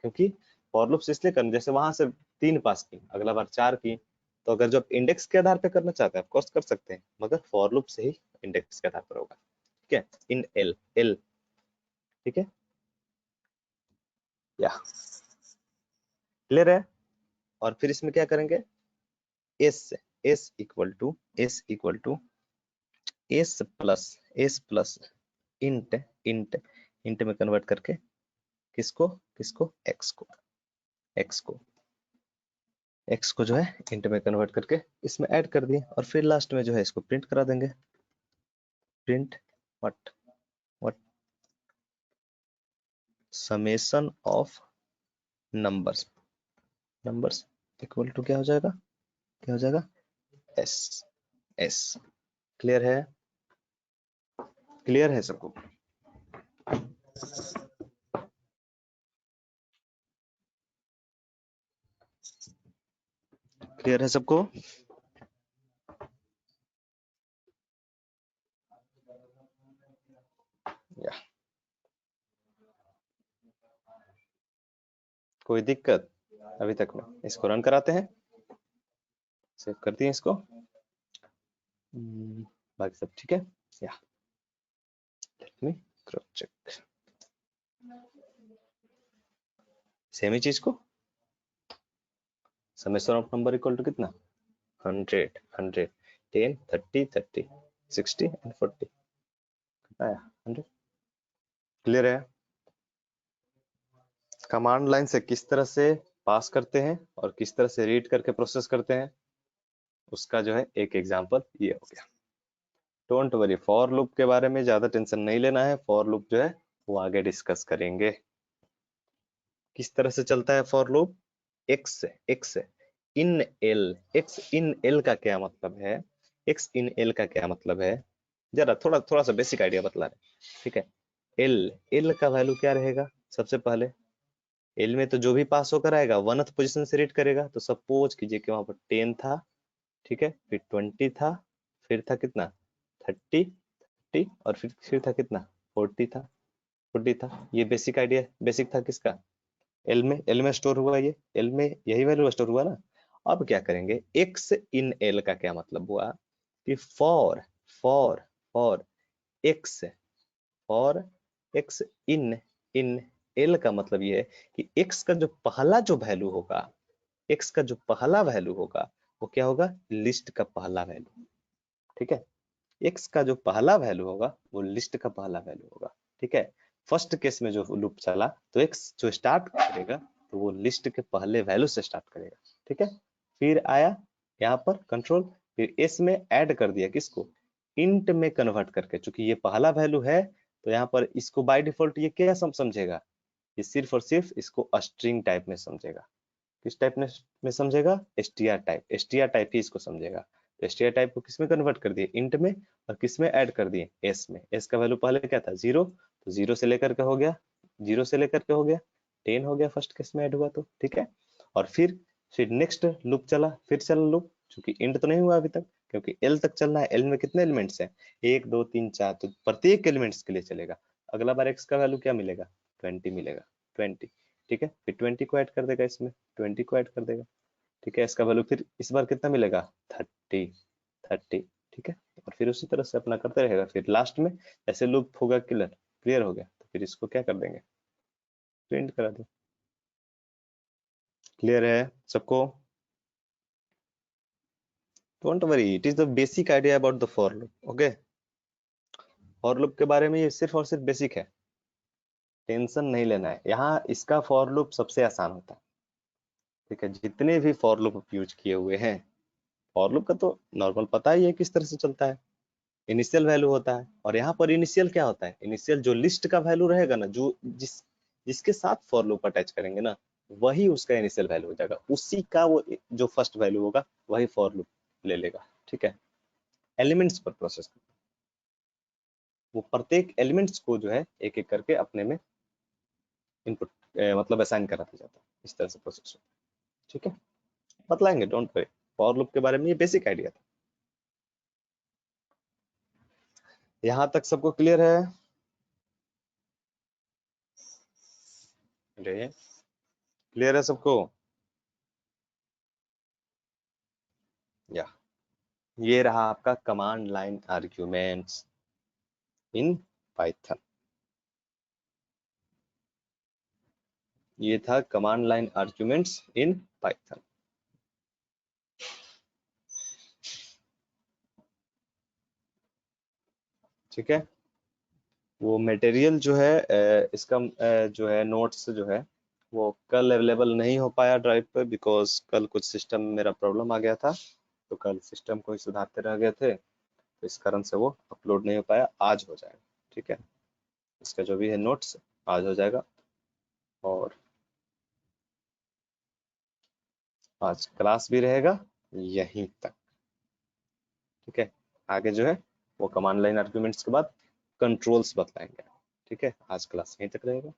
क्योंकि फॉर लूप से इसलिए करना, जैसे वहां से 3 पास की, अगला बार 4 की, तो अगर जो आप इंडेक्स के आधार पे करना चाहते हैं ऑफकोर्स कर सकते हैं, मगर फॉर लूप से ही इंडेक्स के आधार पर होगा। ठीक है, इन एल। ठीक है, या क्लियर है? और फिर इसमें क्या करेंगे, s equal to s plus int में कन्वर्ट करके किसको एक्स को जो है इंट में कन्वर्ट करके इसमें ऐड कर दिए, और फिर लास्ट में जो है इसको प्रिंट करा देंगे, print what summation of numbers equal to क्या हो जाएगा एस। क्लियर है सबको? क्लियर है सबको? या कोई दिक्कत अभी तक में? इसको रन कराते हैं, सेव करती हैं इसको, बाकी सब ठीक है। या let me cross check, same ही चीज को summation of number equal to कितना, 100 10 30 60 एंड 40 कितना आया, 100। क्लियर है? कमांड लाइन से किस तरह से पास करते हैं और किस तरह से रीड करके प्रोसेस करते हैं, उसका जो है एक एग्जांपल ये हो गया। डोंट वरी, फॉर लूप के बारे में ज्यादा टेंशन नहीं लेना है, फॉर लूप जो है वो आगे डिस्कस करेंगे। किस तरह से चलता है for loop, x in L का क्या मतलब है, एक्स इन एल का क्या मतलब है, जरा थोड़ा सा बेसिक आइडिया बतला रहे। ठीक है, एल का वैल्यू क्या रहेगा, सबसे पहले एल में तो जो भी पास होकर आएगा 1th पोजीशन से रीड करेगा, तो सपोज कीजिए कि वहां पर 10 था, ठीक है, फिर 20 था, फिर था कितना 30 और फिर था कितना 40 था। ये बेसिक आइडिया, बेसिक था किसका, एल में स्टोर हुआ, ये एल में यही वैल्यू स्टोर हुआ ना। अब क्या करेंगे, x इन l का क्या मतलब हुआ कि for for for x for x in l का मतलब ये है कि x का जो पहला जो वैल्यू होगा, x का जो पहला वैल्यू होगा वो क्या होगा, लिस्ट का पहला वैल्यू। ठीक है, x का जो पहला वैल्यू होगा वो लिस्ट का पहला वैल्यू होगा। ठीक है, फर्स्ट केस में जो लूप चला तो x जो स्टार्ट करेगा तो वो लिस्ट के पहले वैल्यू से स्टार्ट करेगा। ठीक है, फिर आया यहाँ पर कंट्रोल, फिर s में ऐड कर दिया किसको, इंट में कन्वर्ट करके, चूंकि ये पहला वैल्यू है तो यहाँ पर इसको बाय डिफॉल्ट ये क्या समझेगा, ये सिर्फ और सिर्फ इसको स्ट्रिंग टाइप में समझेगा। किस टाइप में समझेगा, str टाइप ही इसको समझेगा। तो str टाइप को किस में कन्वर्ट कर दिए, इंट में, और किस में ऐड कर दिए, s में। s का वैल्यू पहले क्या था, 0, तो 0 से लेकर के हो गया, 0 से लेकर के हो गया 10 हो गया फर्स्ट केस में ऐड हुआ तो। ठीक है, और फिर नेक्स्ट लूप चला, फिर चला लूप, क्योंकि इंट तो नहीं हुआ अभी तक, क्योंकि l तक चलना है। l में कितने एलिमेंट्स हैं, 1 2 3 4, तो प्रत्येक एलिमेंट्स के लिए चलेगा। अगला बार x का वैल्यू क्या मिलेगा, 20 मिलेगा, 20। ठीक है, फिर 20 को ऐड कर देगा इसमें, 20 को ऐड कर देगा। ठीक है, इसका वैल्यू फिर इस बार कितना मिलेगा, 30। ठीक है, और फिर उसी तरह से अपना करते रहेगा। फिर लास्ट में ऐसे लूप होगा, क्लियर हो गया, तो फिर इसको क्या कर देंगे, प्रिंट करा दो। क्लियर है सबको, don't worry, it is the basic idea about the for loop. Okay, for loop के बारे में ये सिर्फ और सिर्फ बेसिक है, टेंशन नहीं लेना है। यहाँ इसका फॉर लूप सबसे आसान होता है। ठीक है, जितने भी फॉर लूप यूज किए हुए हैं, फॉर लूप का तो नॉर्मल पता ही है किस तरह से चलता है। इनिशियल वैल्यू होता है, और यहाँ पर इनिशियल क्या होता है, इनिशियल जो लिस्ट का वैल्यू रहेगा ना, जो जिसके साथ फॉर लूप अटैच करेंगे ना, वही उसका इनिशियल वैल्यू हो जाएगा, उसी का वो जो फर्स्ट वैल्यू होगा वही फॉर लूप ले लेगा। ठीक है, एलिमेंट्स पर प्रोसेस करता है, वो प्रत्येक एलिमेंट्स को जो है एक एक करके अपने में इनपुट मतलब असाइन कराता जाता है, इस तरह से प्रोसेस होता है। ठीक है, बतलाएंगे, डोंट वरी, फॉर लूप के बारे में ये बेसिक आइडिया था। यहाँ तक सबको क्लियर है, क्लियर है सबको, या ये रहा आपका command line arguments in Python. ये था command line arguments in Python. ठीक है, वो मटेरियल जो है इसका जो है नोट्स जो है वो कल अवेलेबल नहीं हो पाया ड्राइव पे, बिकॉज कल कुछ सिस्टम में मेरा प्रॉब्लम आ गया था, तो कल सिस्टम को ही सुधारते रह गए थे, तो इस कारण से वो अपलोड नहीं हो पाया। आज हो जाएगा। ठीक है, इसका जो भी है नोट्स आज हो जाएगा, और आज क्लास भी रहेगा यहीं तक। ठीक है, आगे जो है वो कमांड लाइन आर्ग्यूमेंट्स के बाद कंट्रोल्स बताएंगे। ठीक है, आज क्लास यहीं तक रहेगा।